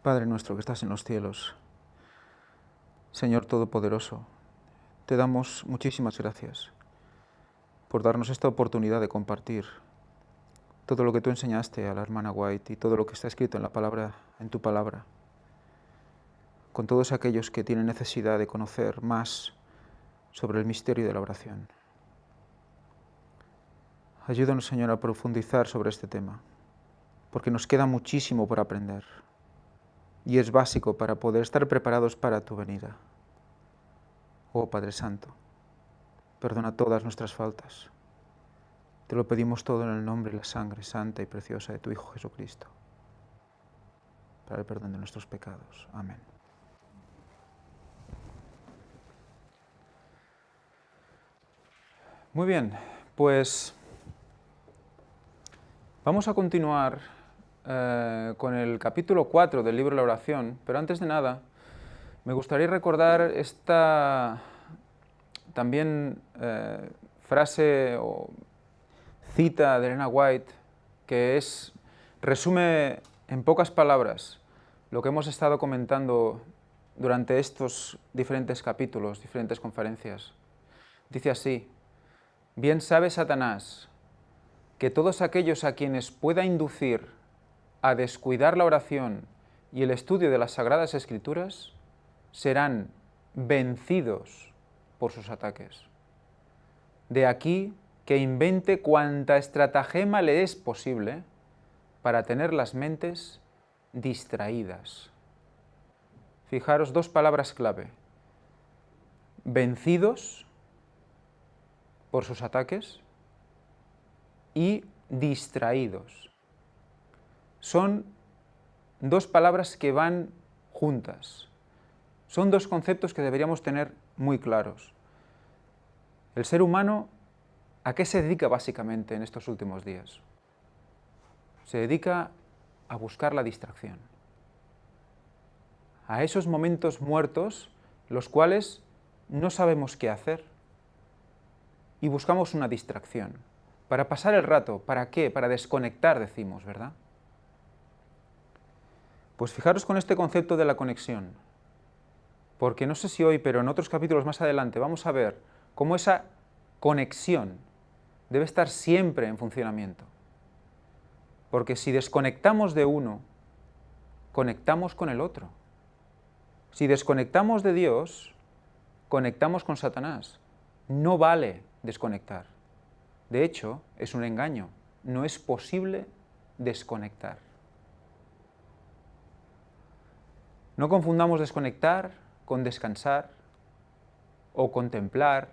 Padre nuestro que estás en los cielos, Señor Todopoderoso, te damos muchísimas gracias por darnos esta oportunidad de compartir todo lo que tú enseñaste a la hermana White y todo lo que está escrito en la palabra, en tu palabra, con todos aquellos que tienen necesidad de conocer más sobre el misterio de la oración. Ayúdanos, Señor, a profundizar sobre este tema, porque nos queda muchísimo por aprender y es básico para poder estar preparados para tu venida. Oh Padre Santo, perdona todas nuestras faltas. Te lo pedimos todo en el nombre y la sangre santa y preciosa de tu Hijo Jesucristo, para el perdón de nuestros pecados. Amén. Muy bien, pues vamos a continuar con el capítulo 4 del libro de la oración, pero antes de nada me gustaría recordar esta también frase o cita de Elena White que resume en pocas palabras lo que hemos estado comentando durante estos diferentes capítulos, diferentes conferencias. Dice así: bien sabe Satanás que todos aquellos a quienes pueda inducir a descuidar la oración y el estudio de las Sagradas Escrituras serán vencidos por sus ataques. De aquí que invente cuanta estratagema le es posible para tener las mentes distraídas. Fijaros, dos palabras clave: vencidos por sus ataques y distraídos. Son dos palabras que van juntas. Son dos conceptos que deberíamos tener muy claros. El ser humano, ¿a qué se dedica básicamente en estos últimos días? Se dedica a buscar la distracción. A esos momentos muertos, los cuales no sabemos qué hacer. Y buscamos una distracción. Para pasar el rato, ¿para qué? Para desconectar, decimos, ¿verdad? Pues fijaros con este concepto de la conexión. Porque no sé si hoy, pero en otros capítulos más adelante vamos a ver cómo esa conexión debe estar siempre en funcionamiento. Porque si desconectamos de uno, conectamos con el otro. Si desconectamos de Dios, conectamos con Satanás. No vale desconectar. De hecho, es un engaño. No es posible desconectar. No confundamos desconectar con descansar o contemplar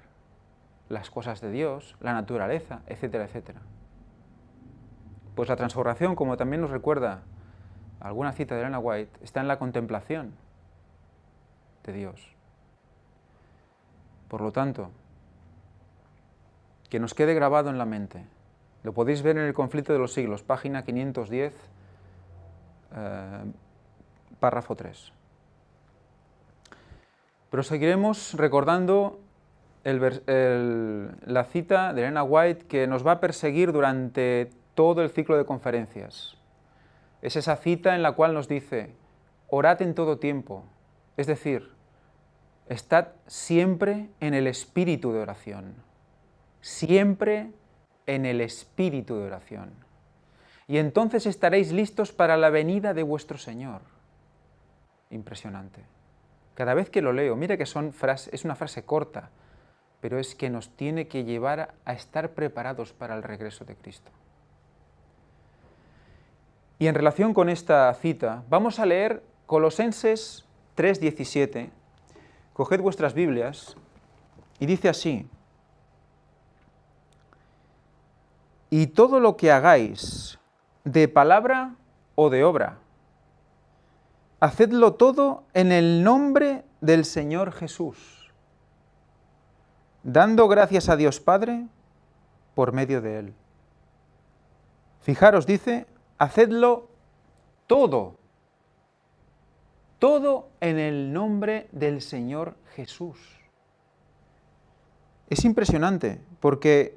las cosas de Dios, la naturaleza, etcétera, etcétera. Pues la transformación, como también nos recuerda alguna cita de Elena White, está en la contemplación de Dios. Por lo tanto, que nos quede grabado en la mente. Lo podéis ver en el Conflicto de los Siglos, página 510, párrafo 3. Pero seguiremos recordando la cita de Elena White que nos va a perseguir durante todo el ciclo de conferencias. Es esa cita en la cual nos dice: orad en todo tiempo, es decir, estad siempre en el espíritu de oración, siempre en el espíritu de oración. Y entonces estaréis listos para la venida de vuestro Señor. Impresionante. Cada vez que lo leo, mire que es una frase corta, pero es que nos tiene que llevar a estar preparados para el regreso de Cristo. Y en relación con esta cita, vamos a leer Colosenses 3:17. Coged vuestras Biblias y dice así: y todo lo que hagáis, de palabra o de obra, hacedlo todo en el nombre del Señor Jesús, dando gracias a Dios Padre por medio de Él. Fijaros, dice, hacedlo todo. Todo en el nombre del Señor Jesús. Es impresionante, porque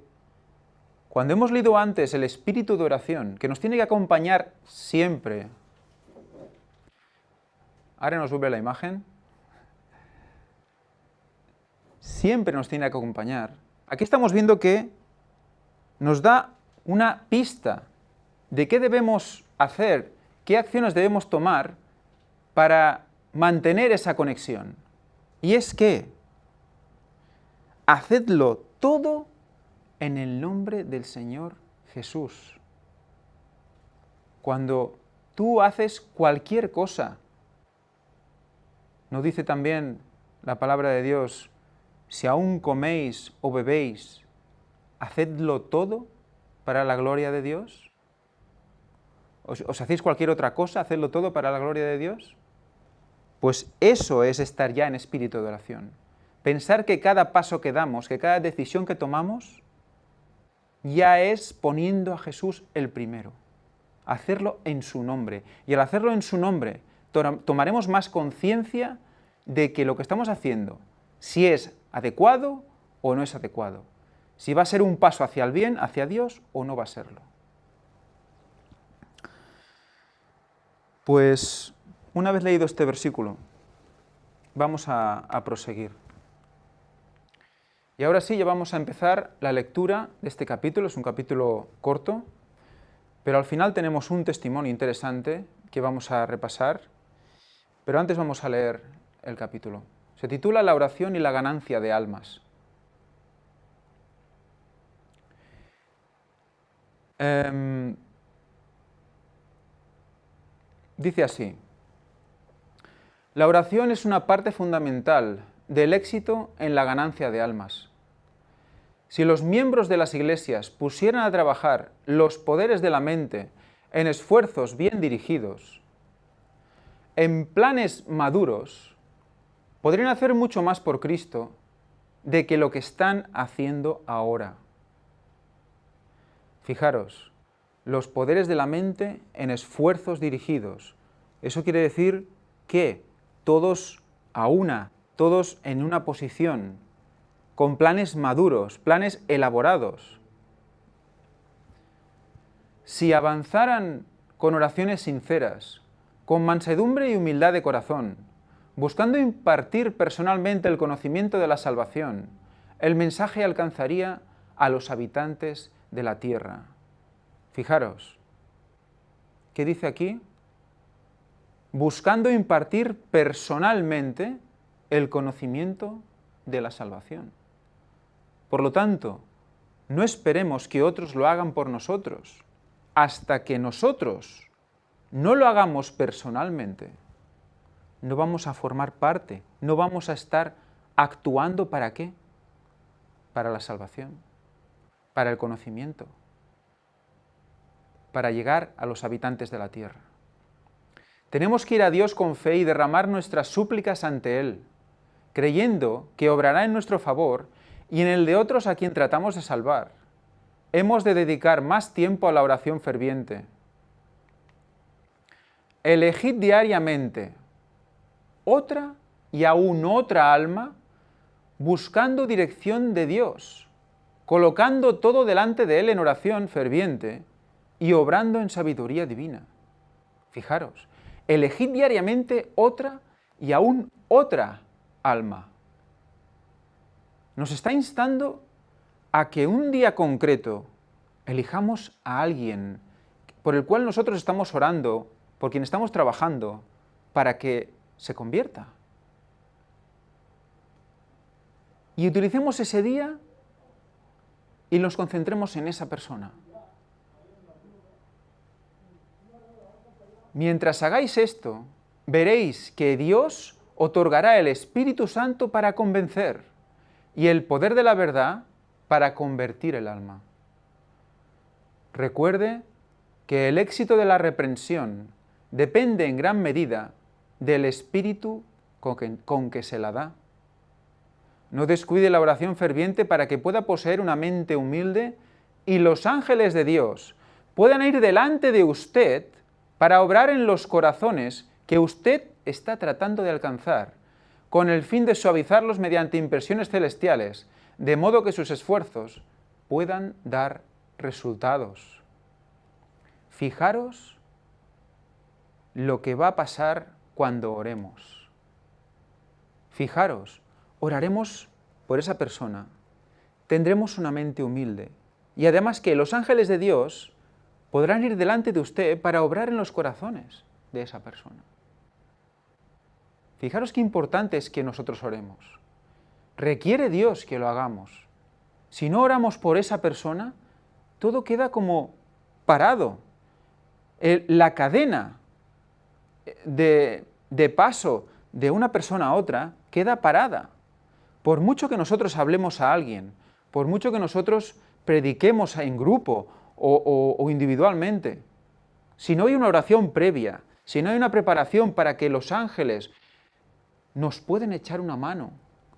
cuando hemos leído antes el espíritu de oración, que nos tiene que acompañar siempre, Ahora nos vuelve la imagen. Siempre nos tiene que acompañar. Aquí estamos viendo que nos da una pista de qué debemos hacer, qué acciones debemos tomar para mantener esa conexión. Y es que hacedlo todo en el nombre del Señor Jesús. Cuando tú haces cualquier cosa, ¿no dice también la palabra de Dios, si aún coméis o bebéis, hacedlo todo para la gloria de Dios? ¿Os hacéis cualquier otra cosa, hacedlo todo para la gloria de Dios? Pues eso es estar ya en espíritu de oración. Pensar que cada paso que damos, que cada decisión que tomamos, ya es poniendo a Jesús el primero. Hacerlo en su nombre. Y al hacerlo en su nombre, tomaremos más conciencia de que lo que estamos haciendo, si es adecuado o no es adecuado. Si va a ser un paso hacia el bien, hacia Dios, o no va a serlo. Pues, una vez leído este versículo, vamos a proseguir. Y ahora sí, ya vamos a empezar la lectura de este capítulo. Es un capítulo corto, pero al final tenemos un testimonio interesante que vamos a repasar. Pero antes vamos a leer el capítulo. Se titula La oración y la ganancia de almas. Dice así: la oración es una parte fundamental del éxito en la ganancia de almas. Si los miembros de las iglesias pusieran a trabajar los poderes de la mente en esfuerzos bien dirigidos, en planes maduros, podrían hacer mucho más por Cristo de que lo que están haciendo ahora. Fijaros, los poderes de la mente en esfuerzos dirigidos. Eso quiere decir que todos a una, todos en una posición, con planes maduros, planes elaborados. Si avanzaran con oraciones sinceras, con mansedumbre y humildad de corazón, buscando impartir personalmente el conocimiento de la salvación, el mensaje alcanzaría a los habitantes de la tierra. Fijaros, ¿qué dice aquí? Buscando impartir personalmente el conocimiento de la salvación. Por lo tanto, no esperemos que otros lo hagan por nosotros, hasta que nosotros no lo hagamos personalmente. No vamos a formar parte, no vamos a estar actuando ¿para qué? Para la salvación, para el conocimiento, para llegar a los habitantes de la tierra. Tenemos que ir a Dios con fe y derramar nuestras súplicas ante Él, creyendo que obrará en nuestro favor y en el de otros a quien tratamos de salvar. Hemos de dedicar más tiempo a la oración ferviente. Elegid diariamente otra y aún otra alma, buscando dirección de Dios, colocando todo delante de Él en oración ferviente y obrando en sabiduría divina. Fijaros, elegid diariamente otra y aún otra alma. Nos está instando a que un día concreto elijamos a alguien por el cual nosotros estamos orando, por quien estamos trabajando, para que se convierta. Y utilicemos ese día y nos concentremos en esa persona. Mientras hagáis esto, veréis que Dios otorgará el Espíritu Santo para convencer y el poder de la verdad para convertir el alma. Recuerde que el éxito de la reprensión depende en gran medida del espíritu con que se la da. No descuide la oración ferviente para que pueda poseer una mente humilde y los ángeles de Dios puedan ir delante de usted para obrar en los corazones que usted está tratando de alcanzar, con el fin de suavizarlos mediante impresiones celestiales, de modo que sus esfuerzos puedan dar resultados. Fijaros lo que va a pasar cuando oremos. Fijaros, oraremos por esa persona, tendremos una mente humilde y además que los ángeles de Dios podrán ir delante de usted para obrar en los corazones de esa persona. Fijaros qué importante es que nosotros oremos. Requiere Dios que lo hagamos. Si no oramos por esa persona, todo queda como parado. La cadena de paso de una persona a otra queda parada. Por mucho que nosotros hablemos a alguien, por mucho que nosotros prediquemos en grupo o individualmente, si no hay una oración previa, si no hay una preparación para que los ángeles nos pueden echar una mano,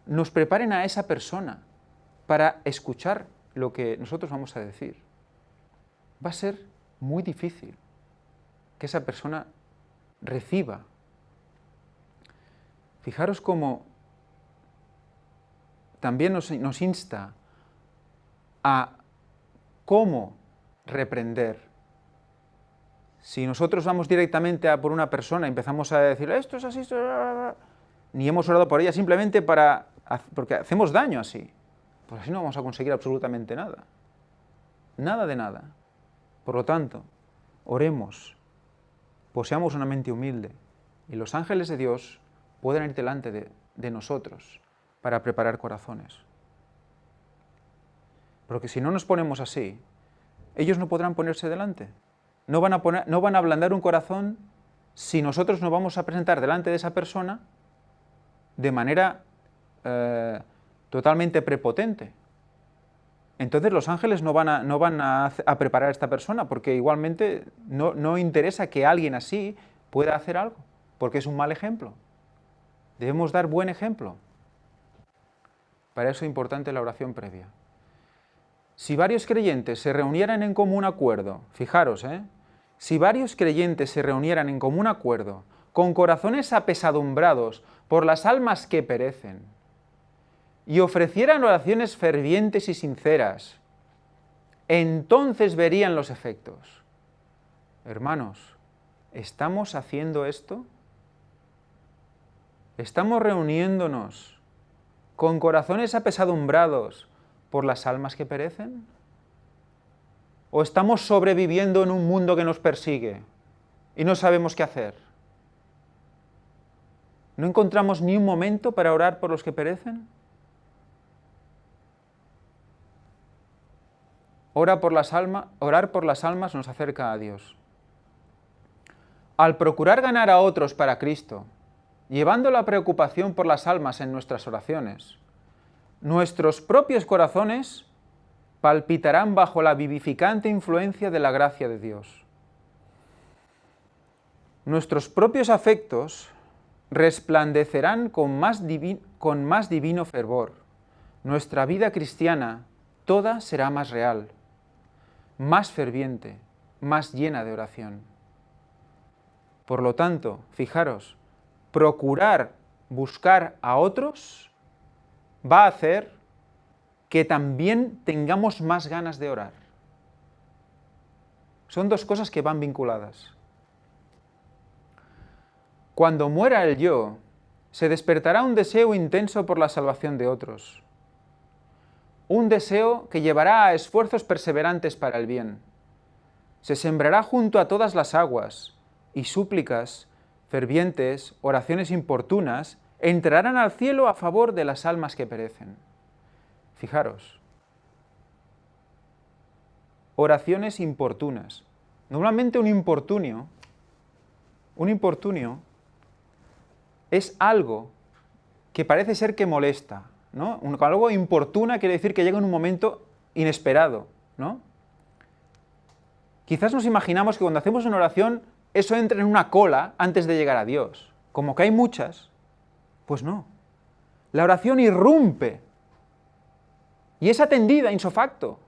nos preparen a esa persona para escuchar lo que nosotros vamos a decir, va a ser muy difícil que esa persona reciba. Fijaros cómo también nos insta a cómo reprender. Si nosotros vamos directamente a por una persona y empezamos a decir esto es así, esto es... ni hemos orado por ella simplemente porque hacemos daño así, pues así no vamos a conseguir absolutamente nada. Nada de nada. Por lo tanto, oremos, poseamos una mente humilde y los ángeles de Dios pueden ir delante de nosotros para preparar corazones. Porque si no nos ponemos así, ellos no podrán ponerse delante. No van a ablandar un corazón si nosotros nos vamos a presentar delante de esa persona de manera totalmente prepotente. Entonces los ángeles no van a preparar a esta persona porque igualmente no interesa que alguien así pueda hacer algo, porque es un mal ejemplo. Debemos dar buen ejemplo. Para eso es importante la oración previa. Si varios creyentes se reunieran en común acuerdo, fijaros, si varios creyentes se reunieran en común acuerdo, con corazones apesadumbrados por las almas que perecen, y ofrecieran oraciones fervientes y sinceras, entonces verían los efectos. Hermanos, ¿estamos haciendo esto? ¿Estamos reuniéndonos con corazones apesadumbrados por las almas que perecen? ¿O estamos sobreviviendo en un mundo que nos persigue y no sabemos qué hacer? ¿No encontramos ni un momento para orar por los que perecen? Orar por las almas nos acerca a Dios. Al procurar ganar a otros para Cristo, llevando la preocupación por las almas en nuestras oraciones, nuestros propios corazones palpitarán bajo la vivificante influencia de la gracia de Dios. Nuestros propios afectos resplandecerán con más divino fervor. Nuestra vida cristiana toda será más real, más ferviente, más llena de oración. Por lo tanto, fijaros, procurar buscar a otros va a hacer que también tengamos más ganas de orar. Son dos cosas que van vinculadas. Cuando muera el yo, se despertará un deseo intenso por la salvación de otros. Un deseo que llevará a esfuerzos perseverantes para el bien. Se sembrará junto a todas las aguas, y súplicas fervientes, oraciones importunas, entrarán al cielo a favor de las almas que perecen. Fijaros, oraciones importunas. Normalmente un importunio es algo que parece ser que molesta, ¿no? Algo importuna quiere decir que llega en un momento inesperado, ¿no? Quizás nos imaginamos que cuando hacemos una oración, eso entra en una cola antes de llegar a Dios. Como que hay muchas, pues no. La oración irrumpe y es atendida ipso facto.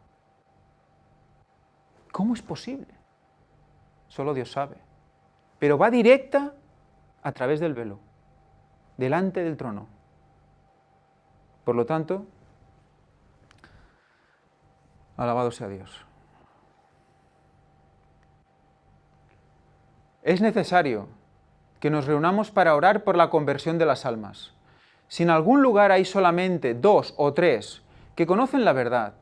¿Cómo es posible? Solo Dios sabe. Pero va directa a través del velo, delante del trono. Por lo tanto, alabado sea Dios. Es necesario que nos reunamos para orar por la conversión de las almas. Si en algún lugar hay solamente 2 o 3 que conocen la verdad,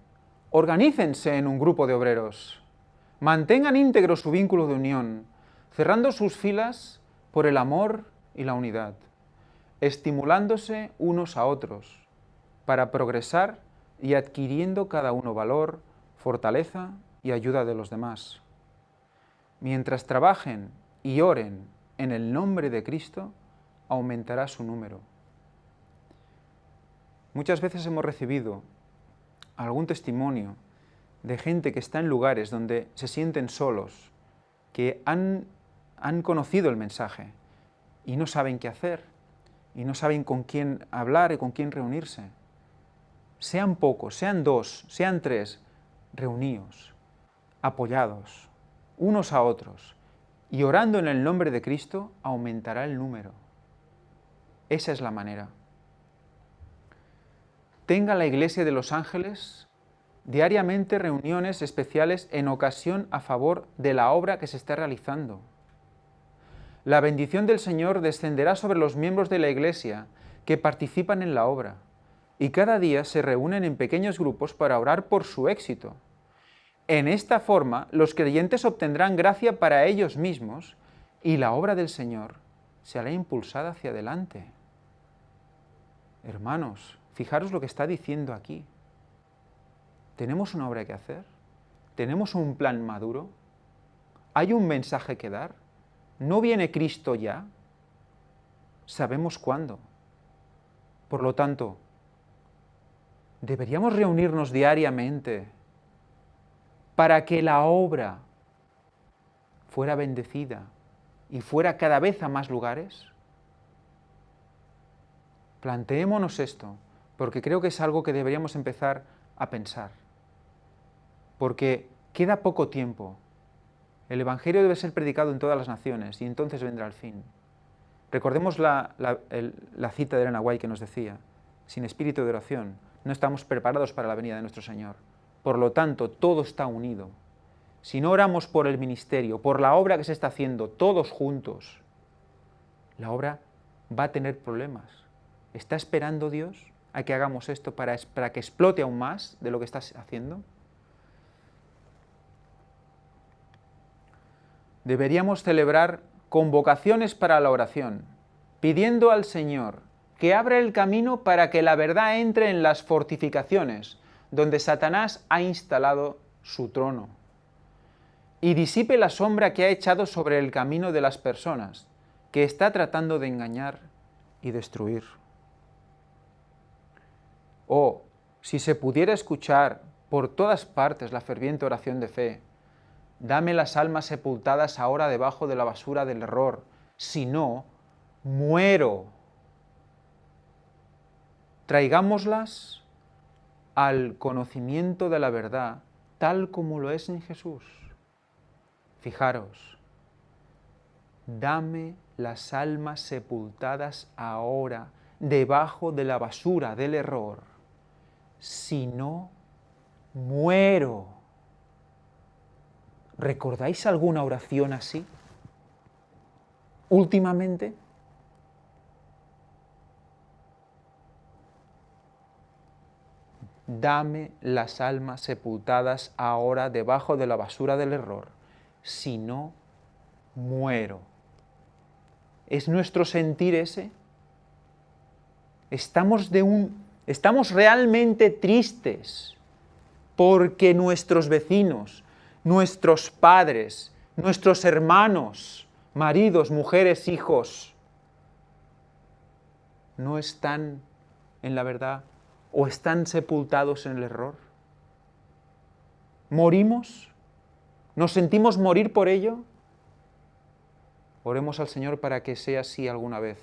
organícense en un grupo de obreros. Mantengan íntegro su vínculo de unión, cerrando sus filas por el amor y la unidad, estimulándose unos a otros, para progresar y adquiriendo cada uno valor, fortaleza y ayuda de los demás. Mientras trabajen y oren en el nombre de Cristo, aumentará su número. Muchas veces hemos recibido algún testimonio de gente que está en lugares donde se sienten solos, que han conocido el mensaje y no saben qué hacer, y no saben con quién hablar y con quién reunirse. Sean pocos, sean 2, sean 3, reuníos, apoyados, unos a otros, y orando en el nombre de Cristo, aumentará el número. Esa es la manera. Tenga la Iglesia de los Ángeles diariamente reuniones especiales en ocasión a favor de la obra que se está realizando. La bendición del Señor descenderá sobre los miembros de la Iglesia que participan en la obra, y cada día se reúnen en pequeños grupos para orar por su éxito. En esta forma, los creyentes obtendrán gracia para ellos mismos y la obra del Señor será impulsada hacia adelante. Hermanos, fijaros lo que está diciendo aquí. ¿Tenemos una obra que hacer? ¿Tenemos un plan maduro? ¿Hay un mensaje que dar? ¿No viene Cristo ya? Sabemos cuándo. Por lo tanto, deberíamos reunirnos diariamente para que la obra fuera bendecida y fuera cada vez a más lugares. Planteémonos esto, porque creo que es algo que deberíamos empezar a pensar. Porque queda poco tiempo. El Evangelio debe ser predicado en todas las naciones y entonces vendrá el fin. Recordemos la cita de Elena White que nos decía: sin espíritu de oración no estamos preparados para la venida de nuestro Señor. Por lo tanto, todo está unido. Si no oramos por el ministerio, por la obra que se está haciendo todos juntos, la obra va a tener problemas. ¿Está esperando Dios a que hagamos esto para que explote aún más de lo que está haciendo? Deberíamos celebrar convocaciones para la oración, pidiendo al Señor que abra el camino para que la verdad entre en las fortificaciones donde Satanás ha instalado su trono y disipe la sombra que ha echado sobre el camino de las personas que está tratando de engañar y destruir. Oh, si se pudiera escuchar por todas partes la ferviente oración de fe: dame las almas sepultadas ahora debajo de la basura del error, si no, muero. Traigámoslas al conocimiento de la verdad, tal como lo es en Jesús. Fijaros, dame las almas sepultadas ahora debajo de la basura del error, si no, muero. ¿Recordáis alguna oración así últimamente? Dame las almas sepultadas ahora debajo de la basura del error, si no, muero. ¿Es nuestro sentir ese? Estamos realmente tristes porque nuestros vecinos, nuestros padres, nuestros hermanos, maridos, mujeres, hijos, no están en la verdad o están sepultados en el error. ¿Morimos? ¿Nos sentimos morir por ello? Oremos al Señor para que sea así alguna vez.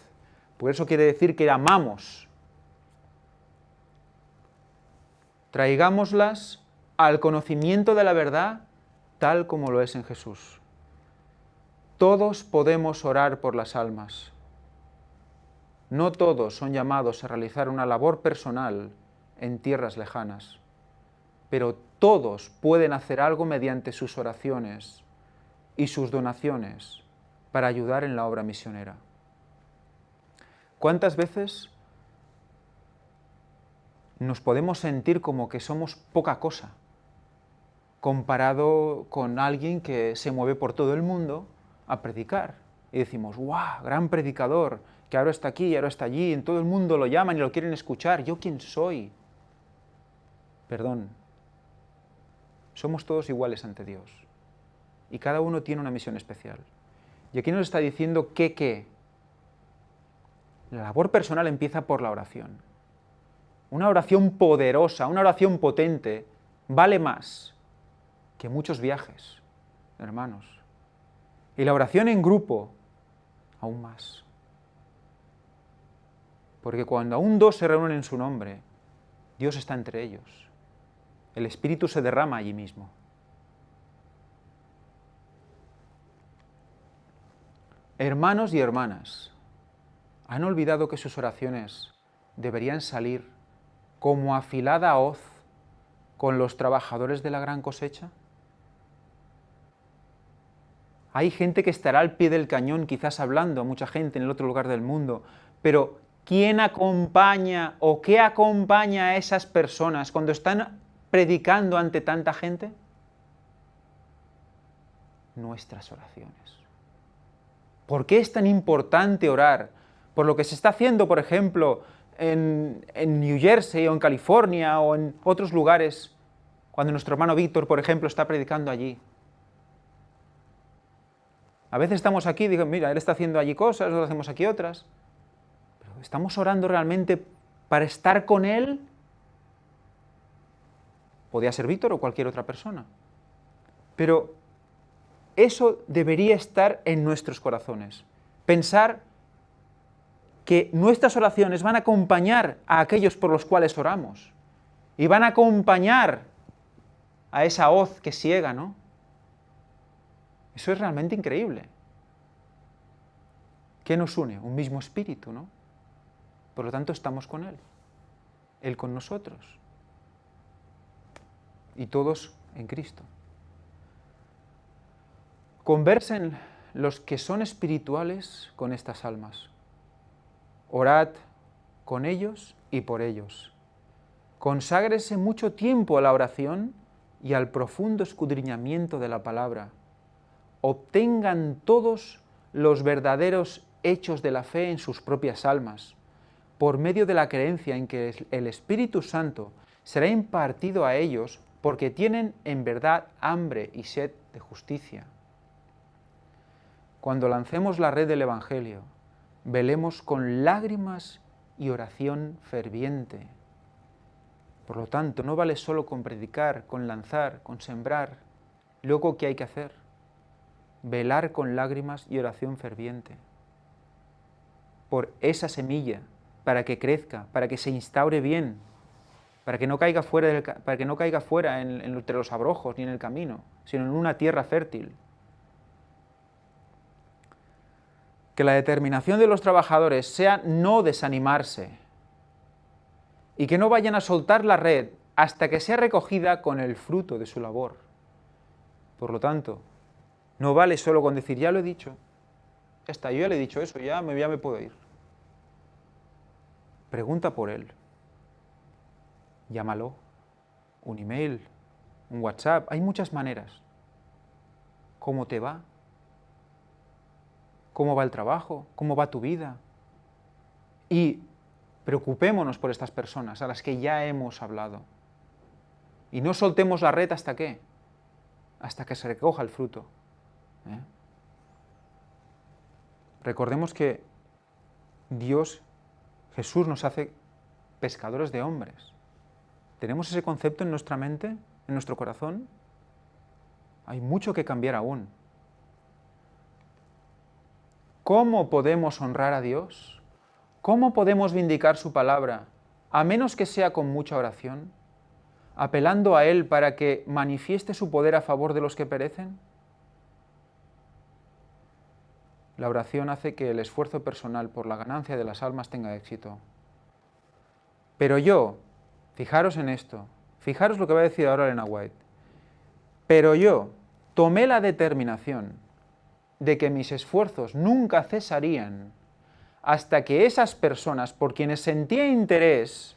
Por eso quiere decir que amamos. Traigámoslas al conocimiento de la verdad tal como lo es en Jesús. Todos podemos orar por las almas. No todos son llamados a realizar una labor personal en tierras lejanas, pero todos pueden hacer algo mediante sus oraciones y sus donaciones para ayudar en la obra misionera. ¿Cuántas veces nos podemos sentir como que somos poca cosa comparado con alguien que se mueve por todo el mundo a predicar? Y decimos, ¡guau! Gran predicador, que ahora está aquí, ahora está allí, en todo el mundo lo llaman y lo quieren escuchar. ¿Yo quién soy? Perdón. Somos todos iguales ante Dios. Y cada uno tiene una misión especial. Y aquí nos está diciendo que la labor personal empieza por la oración. Una oración poderosa, una oración potente, vale más que muchos viajes, hermanos. Y la oración en grupo, aún más. Porque cuando aún dos se reúnen en su nombre, Dios está entre ellos. El Espíritu se derrama allí mismo. Hermanos y hermanas, ¿han olvidado que sus oraciones deberían salir como afilada hoz con los trabajadores de la gran cosecha? Hay gente que estará al pie del cañón, quizás hablando a mucha gente en el otro lugar del mundo, pero ¿quién acompaña o qué acompaña a esas personas cuando están predicando ante tanta gente? Nuestras oraciones. ¿Por qué es tan importante orar? Por lo que se está haciendo, por ejemplo, en New Jersey o en California o en otros lugares, cuando nuestro hermano Víctor, por ejemplo, está predicando allí. A veces estamos aquí y digo, mira, él está haciendo allí cosas, nosotros hacemos aquí otras. Pero ¿estamos orando realmente para estar con él? Podía ser Víctor o cualquier otra persona. Pero eso debería estar en nuestros corazones. Pensar que nuestras oraciones van a acompañar a aquellos por los cuales oramos. Y van a acompañar a esa hoz que ciega, ¿no? Eso es realmente increíble. ¿Qué nos une? Un mismo espíritu, ¿no? Por lo tanto, estamos con Él. Él con nosotros. Y todos en Cristo. Conversen los que son espirituales con estas almas. Orad con ellos y por ellos. Conságrese mucho tiempo a la oración y al profundo escudriñamiento de la palabra. Obtengan todos los verdaderos hechos de la fe en sus propias almas, por medio de la creencia en que el Espíritu Santo será impartido a ellos porque tienen en verdad hambre y sed de justicia. Cuando lancemos la red del Evangelio, velemos con lágrimas y oración ferviente. Por lo tanto, no vale solo con predicar, con lanzar, con sembrar. Luego, ¿qué hay que hacer? Velar con lágrimas y oración ferviente por esa semilla, para que crezca, para que se instaure bien, para que no caiga fuera, entre los abrojos ni en el camino, sino en una tierra fértil. Que la determinación de los trabajadores sea no desanimarse y que no vayan a soltar la red hasta que sea recogida con el fruto de su labor. Por lo tanto, no vale solo con decir, ya lo he dicho, ya está, yo ya le he dicho eso, ya me puedo ir. Pregunta por él. Llámalo, un email, un WhatsApp, hay muchas maneras. ¿Cómo te va? ¿Cómo va el trabajo? ¿Cómo va tu vida? Y preocupémonos por estas personas a las que ya hemos hablado. Y no soltemos la red hasta ¿qué? Hasta que se recoja el fruto. Recordemos que Dios, Jesús nos hace pescadores de hombres. ¿Tenemos ese concepto en nuestra mente, en nuestro corazón? Hay mucho que cambiar aún. ¿Cómo podemos honrar a Dios? ¿Cómo podemos vindicar su palabra? A menos que sea con mucha oración, apelando a Él para que manifieste su poder a favor de los que perecen. La oración hace que el esfuerzo personal por la ganancia de las almas tenga éxito. Pero yo, fijaros en esto, fijaros lo que va a decir ahora Elena White, pero yo tomé la determinación de que mis esfuerzos nunca cesarían hasta que esas personas por quienes sentía interés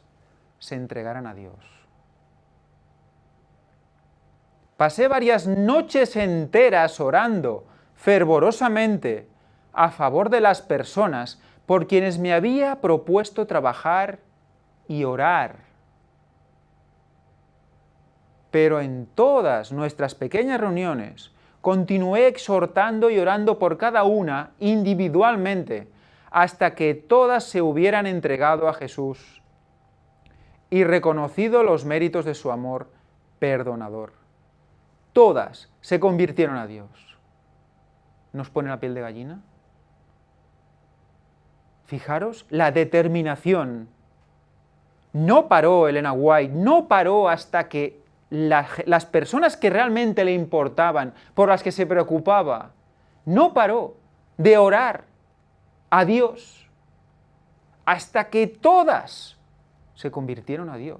se entregaran a Dios. Pasé varias noches enteras orando fervorosamente a favor de las personas por quienes me había propuesto trabajar y orar. Pero en todas nuestras pequeñas reuniones continué exhortando y orando por cada una individualmente hasta que todas se hubieran entregado a Jesús y reconocido los méritos de su amor perdonador. Todas se convirtieron a Dios. ¿Nos pone la piel de gallina? Fijaros la determinación. No paró Elena White, no paró hasta que las personas que realmente le importaban, por las que se preocupaba, no paró de orar a Dios hasta que todas se convirtieron a Dios.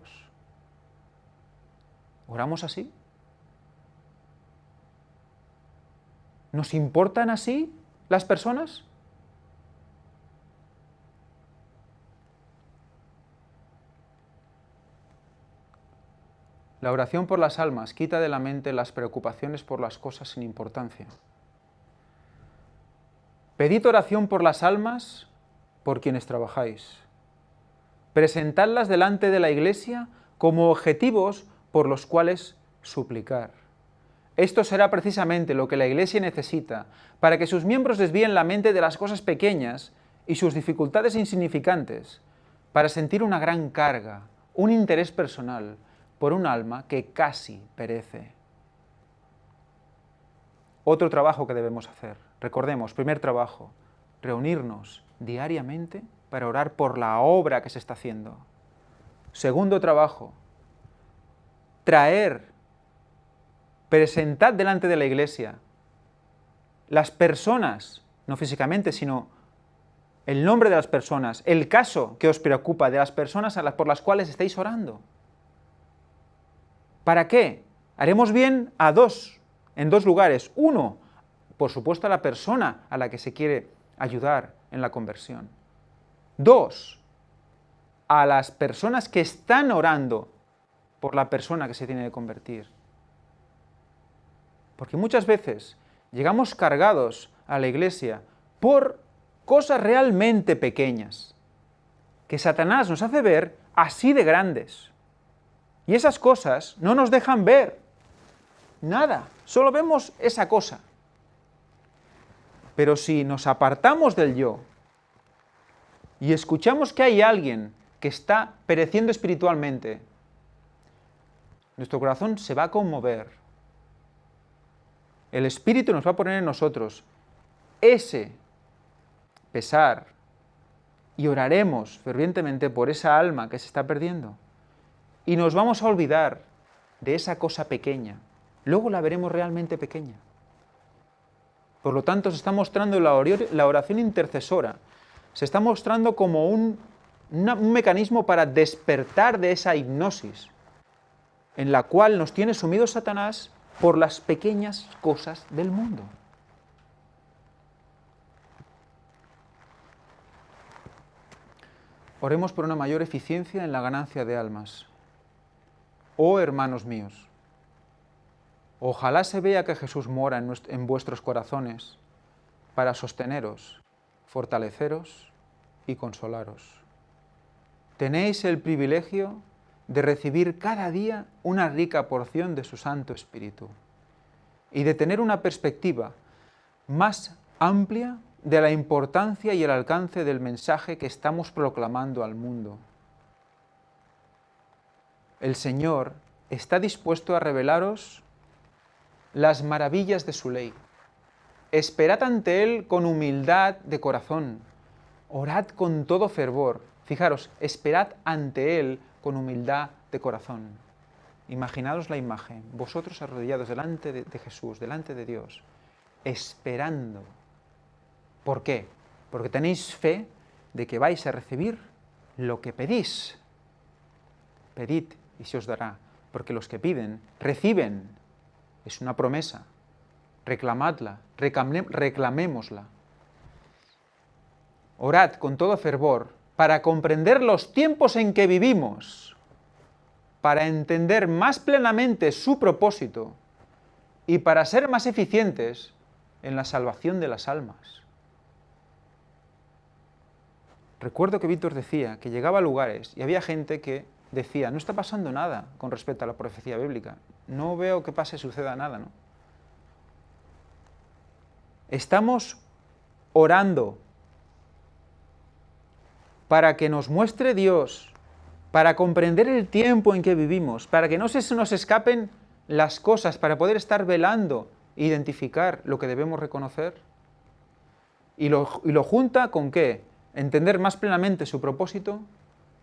¿Oramos así? ¿Nos importan así las personas? La oración por las almas quita de la mente las preocupaciones por las cosas sin importancia. Pedid oración por las almas por quienes trabajáis. Presentadlas delante de la Iglesia como objetivos por los cuales suplicar. Esto será precisamente lo que la Iglesia necesita para que sus miembros desvíen la mente de las cosas pequeñas y sus dificultades insignificantes, para sentir una gran carga, un interés personal por un alma que casi perece. Otro trabajo que debemos hacer. Recordemos, primer trabajo, reunirnos diariamente para orar por la obra que se está haciendo. Segundo trabajo, presentad delante de la Iglesia las personas, no físicamente, sino el nombre de las personas, el caso que os preocupa de las personas por las cuales estáis orando. ¿Para qué? Haremos bien en dos lugares. Uno, por supuesto, a la persona a la que se quiere ayudar en la conversión. Dos, a las personas que están orando por la persona que se tiene que convertir. Porque muchas veces llegamos cargados a la iglesia por cosas realmente pequeñas, que Satanás nos hace ver así de grandes. Y esas cosas no nos dejan ver nada, solo vemos esa cosa. Pero si nos apartamos del yo y escuchamos que hay alguien que está pereciendo espiritualmente, nuestro corazón se va a conmover. El Espíritu nos va a poner en nosotros ese pesar y oraremos fervientemente por esa alma que se está perdiendo. Y nos vamos a olvidar de esa cosa pequeña. Luego la veremos realmente pequeña. Por lo tanto, se está mostrando la oración intercesora. Se está mostrando como un mecanismo para despertar de esa hipnosis en la cual nos tiene sumidos Satanás por las pequeñas cosas del mundo. Oremos por una mayor eficiencia en la ganancia de almas. Oh hermanos míos, ojalá se vea que Jesús mora en vuestros corazones para sosteneros, fortaleceros y consolaros. Tenéis el privilegio de recibir cada día una rica porción de su Santo Espíritu y de tener una perspectiva más amplia de la importancia y el alcance del mensaje que estamos proclamando al mundo. El Señor está dispuesto a revelaros las maravillas de su ley. Esperad ante Él con humildad de corazón. Orad con todo fervor. Fijaros, esperad ante Él con humildad de corazón. Imaginaos la imagen, vosotros arrodillados delante de Jesús, delante de Dios, esperando. ¿Por qué? Porque tenéis fe de que vais a recibir lo que pedís. Pedid y se os dará, porque los que piden, reciben. Es una promesa. Reclamadla, reclamémosla. orad con todo fervor para comprender los tiempos en que vivimos, para entender más plenamente su propósito y para ser más eficientes en la salvación de las almas. Recuerdo que Víctor decía que llegaba a lugares y había gente que decía, no está pasando nada con respecto a la profecía bíblica, no veo que pase, suceda nada, ¿no? Estamos orando para que nos muestre Dios, para comprender el tiempo en que vivimos, para que no se nos escapen las cosas, para poder estar velando e identificar lo que debemos reconocer. Y lo junta con ¿qué? Entender más plenamente su propósito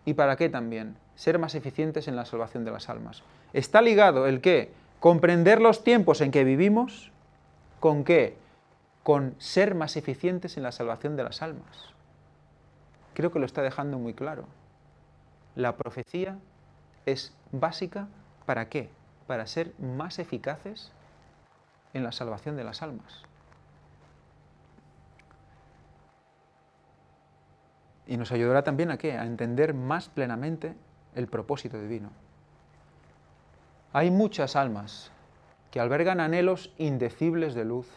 y para qué también, ser más eficientes en la salvación de las almas. Está ligado el qué, comprender los tiempos en que vivimos, ¿con qué? Con ser más eficientes en la salvación de las almas. Creo que lo está dejando muy claro. La profecía es básica ¿para qué? Para ser más eficaces en la salvación de las almas. Y nos ayudará también ¿a qué? A entender más plenamente el propósito divino. Hay muchas almas que albergan anhelos indecibles de luz,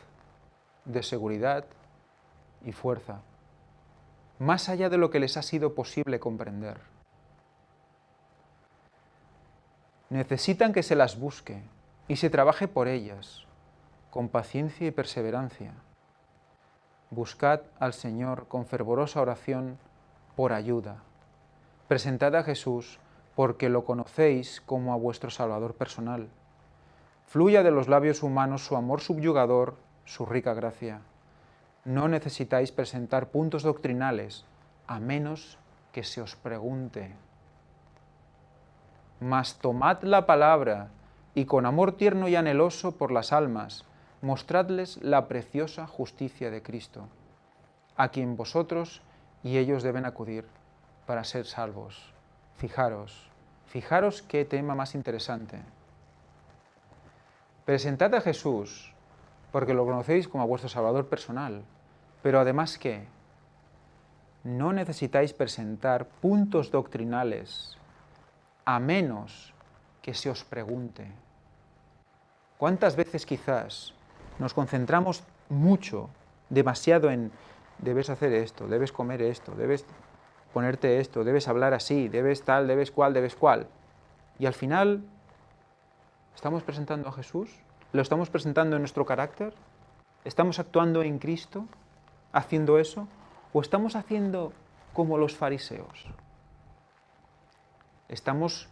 de seguridad y fuerza, más allá de lo que les ha sido posible comprender. Necesitan que se las busque y se trabaje por ellas, con paciencia y perseverancia. Buscad al Señor con fervorosa oración por ayuda. Presentad a Jesús porque lo conocéis como a vuestro Salvador personal. Fluya de los labios humanos su amor subyugador, su rica gracia. No necesitáis presentar puntos doctrinales, a menos que se os pregunte. Mas tomad la palabra, y con amor tierno y anheloso por las almas, mostradles la preciosa justicia de Cristo, a quien vosotros y ellos deben acudir para ser salvos. Fijaros qué tema más interesante. Presentad a Jesús, porque lo conocéis como a vuestro Salvador personal, pero además ¿qué? No necesitáis presentar puntos doctrinales, a menos que se os pregunte. ¿Cuántas veces quizás nos concentramos mucho, demasiado en debes hacer esto, debes comer esto, debes ponerte esto, debes hablar así, debes tal, debes cual? Y al final, ¿estamos presentando a Jesús? ¿Lo estamos presentando en nuestro carácter? ¿Estamos actuando en Cristo, haciendo eso? ¿O estamos haciendo como los fariseos? ¿Estamos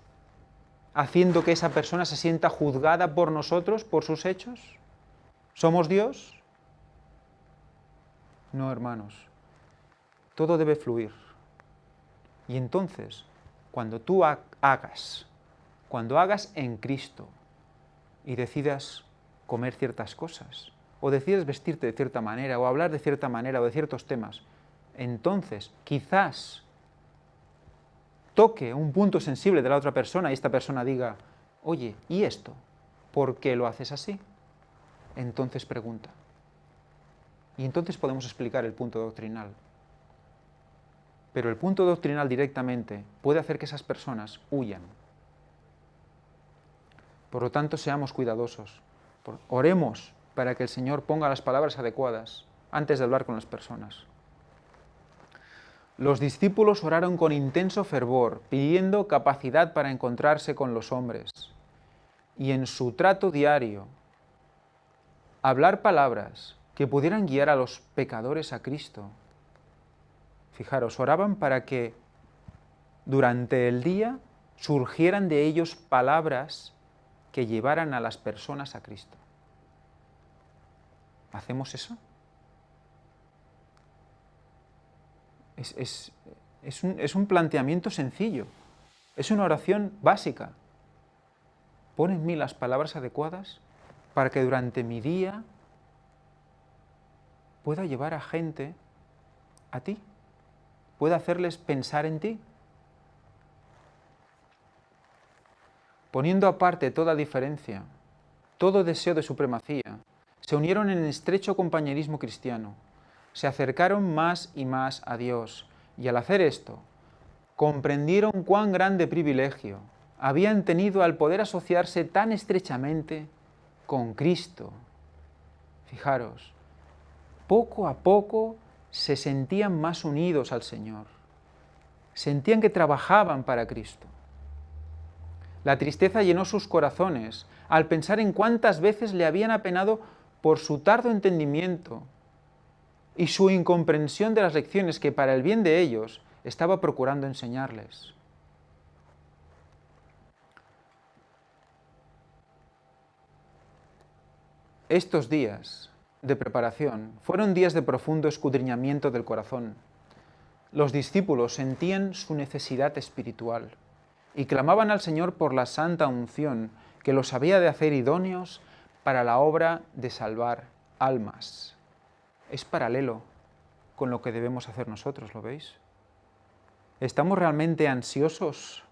haciendo que esa persona se sienta juzgada por nosotros, por sus hechos? ¿Somos Dios? No, hermanos. Todo debe fluir. Y entonces, cuando tú hagas en Cristo y decidas comer ciertas cosas, o decides vestirte de cierta manera, o hablar de cierta manera, o de ciertos temas, entonces quizás toque un punto sensible de la otra persona y esta persona diga, oye, ¿y esto? ¿Por qué lo haces así? Entonces pregunta. Y entonces podemos explicar el punto doctrinal. Pero el punto doctrinal directamente puede hacer que esas personas huyan. Por lo tanto, seamos cuidadosos. Oremos para que el Señor ponga las palabras adecuadas antes de hablar con las personas. Los discípulos oraron con intenso fervor, pidiendo capacidad para encontrarse con los hombres. Y en su trato diario, hablar palabras que pudieran guiar a los pecadores a Cristo. Fijaros, oraban para que durante el día surgieran de ellos palabras que llevaran a las personas a Cristo. ¿Hacemos eso? Es un planteamiento sencillo, es una oración básica. Pon en mí las palabras adecuadas para que durante mi día pueda llevar a gente a ti, pueda hacerles pensar en ti. Poniendo aparte toda diferencia, todo deseo de supremacía, se unieron en estrecho compañerismo cristiano, se acercaron más y más a Dios, y al hacer esto, comprendieron cuán grande privilegio habían tenido al poder asociarse tan estrechamente con Cristo. Fijaros, poco a poco se sentían más unidos al Señor, sentían que trabajaban para Cristo. La tristeza llenó sus corazones al pensar en cuántas veces le habían apenado por su tardo entendimiento y su incomprensión de las lecciones que para el bien de ellos estaba procurando enseñarles. Estos días de preparación fueron días de profundo escudriñamiento del corazón. Los discípulos sentían su necesidad espiritual y clamaban al Señor por la santa unción que los había de hacer idóneos para la obra de salvar almas. Es paralelo con lo que debemos hacer nosotros, ¿lo veis? ¿Estamos realmente ansiosos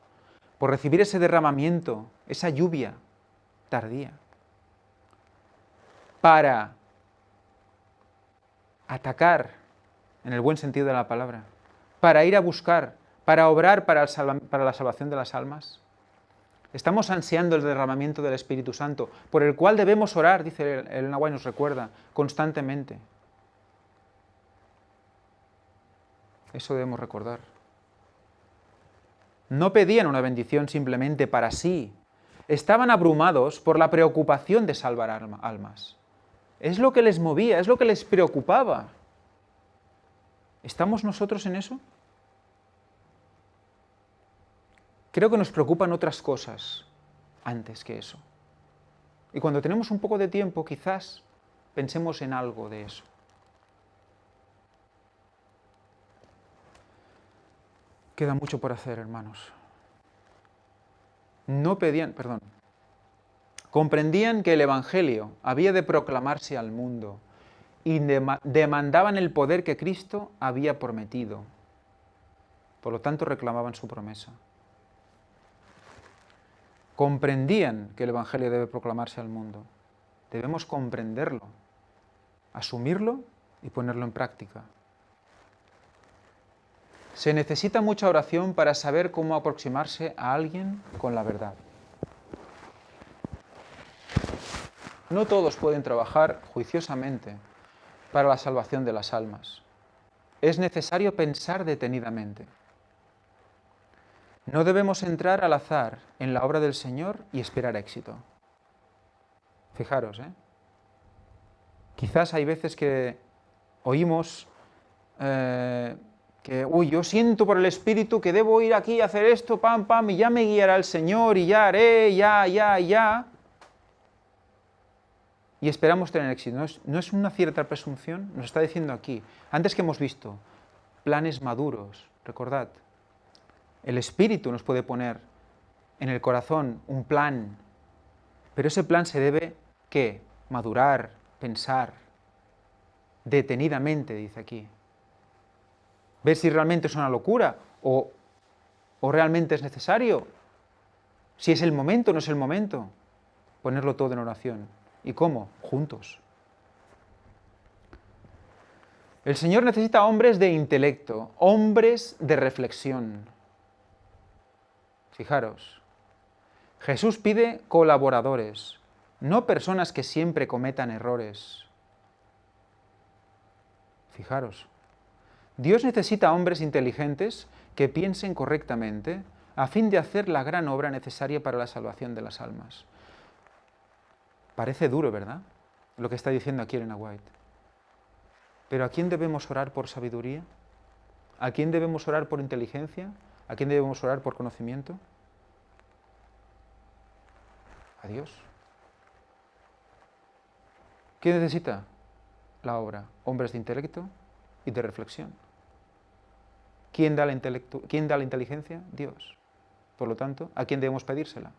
por recibir ese derramamiento, esa lluvia tardía, para atacar, en el buen sentido de la palabra, para ir a buscar, para obrar para la salvación de las almas? Estamos ansiando el derramamiento del Espíritu Santo, por el cual debemos orar, dice Elena White, nos recuerda, constantemente. Eso debemos recordar. No pedían una bendición simplemente para sí, estaban abrumados por la preocupación de salvar almas. Es lo que les movía, es lo que les preocupaba. ¿Estamos nosotros en eso? Creo que nos preocupan otras cosas antes que eso. Y cuando tenemos un poco de tiempo, quizás pensemos en algo de eso. Queda mucho por hacer, hermanos. Comprendían que el Evangelio había de proclamarse al mundo y demandaban el poder que Cristo había prometido. Por lo tanto, reclamaban su promesa. Comprendían que el Evangelio debe proclamarse al mundo. Debemos comprenderlo, asumirlo y ponerlo en práctica. Se necesita mucha oración para saber cómo aproximarse a alguien con la verdad. No todos pueden trabajar juiciosamente para la salvación de las almas. Es necesario pensar detenidamente. No debemos entrar al azar en la obra del Señor y esperar éxito. Fijaros, quizás hay veces que oímos yo siento por el Espíritu que debo ir aquí a hacer esto, pam, pam, y ya me guiará el Señor, y ya haré, ya. Y esperamos tener éxito. ¿No es una cierta presunción? Nos está diciendo aquí. Antes que hemos visto planes maduros, recordad, el Espíritu nos puede poner en el corazón un plan, pero ese plan se debe, ¿qué? Madurar, pensar, detenidamente, dice aquí. Ver si realmente es una locura o realmente es necesario. Si es el momento o no es el momento. Ponerlo todo en oración. ¿Y cómo? Juntos. El Señor necesita hombres de intelecto, hombres de reflexión. Fijaros, Jesús pide colaboradores, no personas que siempre cometan errores. Fijaros, Dios necesita hombres inteligentes que piensen correctamente a fin de hacer la gran obra necesaria para la salvación de las almas. Parece duro, ¿verdad? Lo que está diciendo aquí Elena White. Pero ¿a quién debemos orar por sabiduría? ¿A quién debemos orar por inteligencia? ¿A quién debemos orar por conocimiento? A Dios. ¿Quién necesita la obra? Hombres de intelecto y de reflexión. ¿Quién da la inteligencia? Dios. Por lo tanto, ¿a quién debemos pedírsela?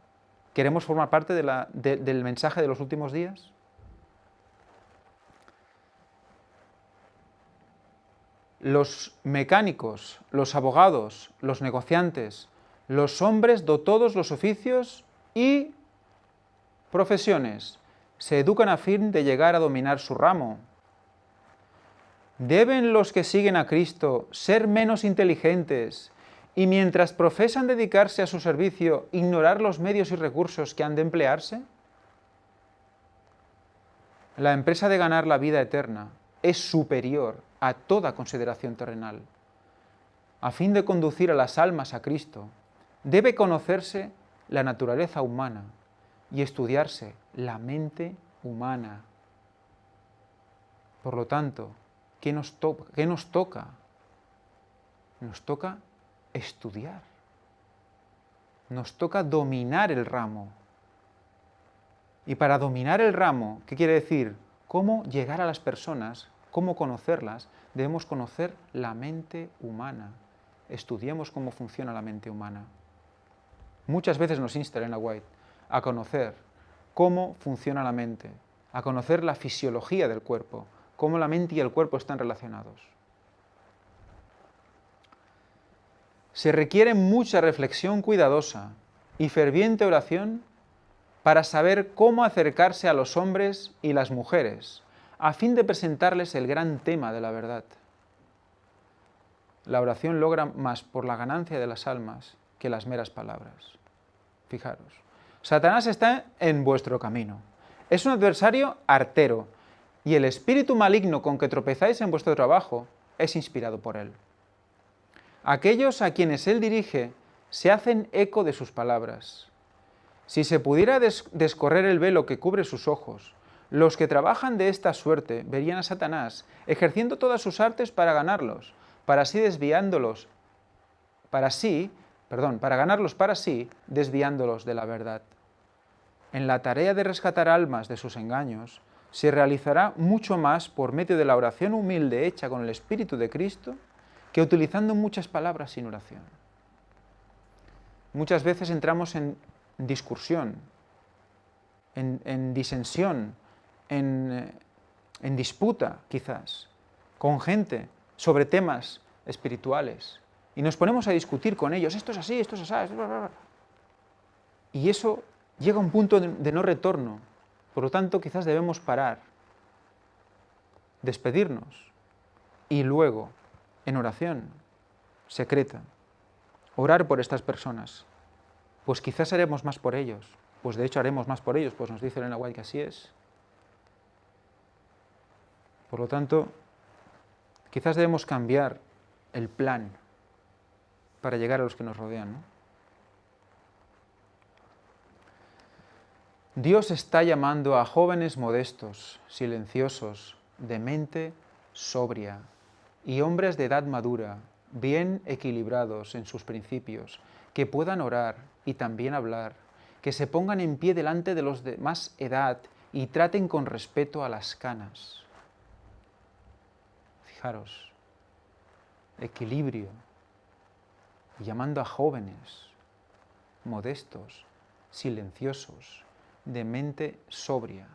¿Queremos formar parte del mensaje de los últimos días? Los mecánicos, los abogados, los negociantes, los hombres de todos los oficios y profesiones se educan a fin de llegar a dominar su ramo. ¿Deben los que siguen a Cristo ser menos inteligentes y mientras profesan dedicarse a su servicio, ignorar los medios y recursos que han de emplearse? La empresa de ganar la vida eterna es superior a toda consideración terrenal. A fin de conducir a las almas a Cristo, debe conocerse la naturaleza humana y estudiarse la mente humana. Por lo tanto, ¿qué nos toca? Nos toca estudiar. Nos toca dominar el ramo. Y para dominar el ramo, ¿qué quiere decir? Cómo llegar a las personas, cómo conocerlas, debemos conocer la mente humana. Estudiemos cómo funciona la mente humana. Muchas veces nos insta Elena White a conocer cómo funciona la mente, a conocer la fisiología del cuerpo, cómo la mente y el cuerpo están relacionados. Se requiere mucha reflexión cuidadosa y ferviente oración para saber cómo acercarse a los hombres y las mujeres, a fin de presentarles el gran tema de la verdad. La oración logra más por la ganancia de las almas que las meras palabras. Fijaros, Satanás está en vuestro camino. Es un adversario artero, y el espíritu maligno con que tropezáis en vuestro trabajo es inspirado por él. Aquellos a quienes él dirige se hacen eco de sus palabras. Si se pudiera descorrer el velo que cubre sus ojos, los que trabajan de esta suerte verían a Satanás ejerciendo todas sus artes para ganarlos, para ganarlos para sí, desviándolos de la verdad. En la tarea de rescatar almas de sus engaños, se realizará mucho más por medio de la oración humilde hecha con el Espíritu de Cristo que utilizando muchas palabras sin oración. Muchas veces entramos en discusión, en disensión, en disputa, quizás, con gente sobre temas espirituales. Y nos ponemos a discutir con ellos, esto es así, esto es así. Y eso llega a un punto de no retorno. Por lo tanto, quizás debemos parar, despedirnos y luego, en oración secreta, orar por estas personas. Pues quizás haremos más por ellos. Pues de hecho haremos más por ellos, pues nos dice Elena White que así es. Por lo tanto, quizás debemos cambiar el plan para llegar a los que nos rodean, ¿no? Dios está llamando a jóvenes modestos, silenciosos, de mente sobria, y hombres de edad madura, bien equilibrados en sus principios, que puedan orar y también hablar, que se pongan en pie delante de los de más edad y traten con respeto a las canas. Fijaros, equilibrio, llamando a jóvenes, modestos, silenciosos, de mente sobria.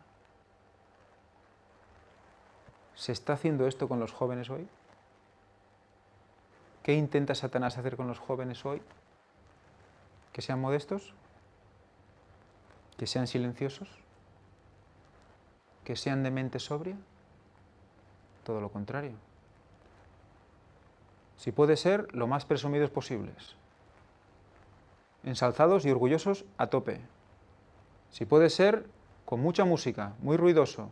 ¿Se está haciendo esto con los jóvenes hoy? ¿Qué intenta Satanás hacer con los jóvenes hoy? ¿Que sean modestos? ¿Que sean silenciosos? ¿Que sean de mente sobria? Todo lo contrario. Si puede ser, lo más presumidos posibles. Ensalzados y orgullosos a tope. Si puede ser, con mucha música, muy ruidoso.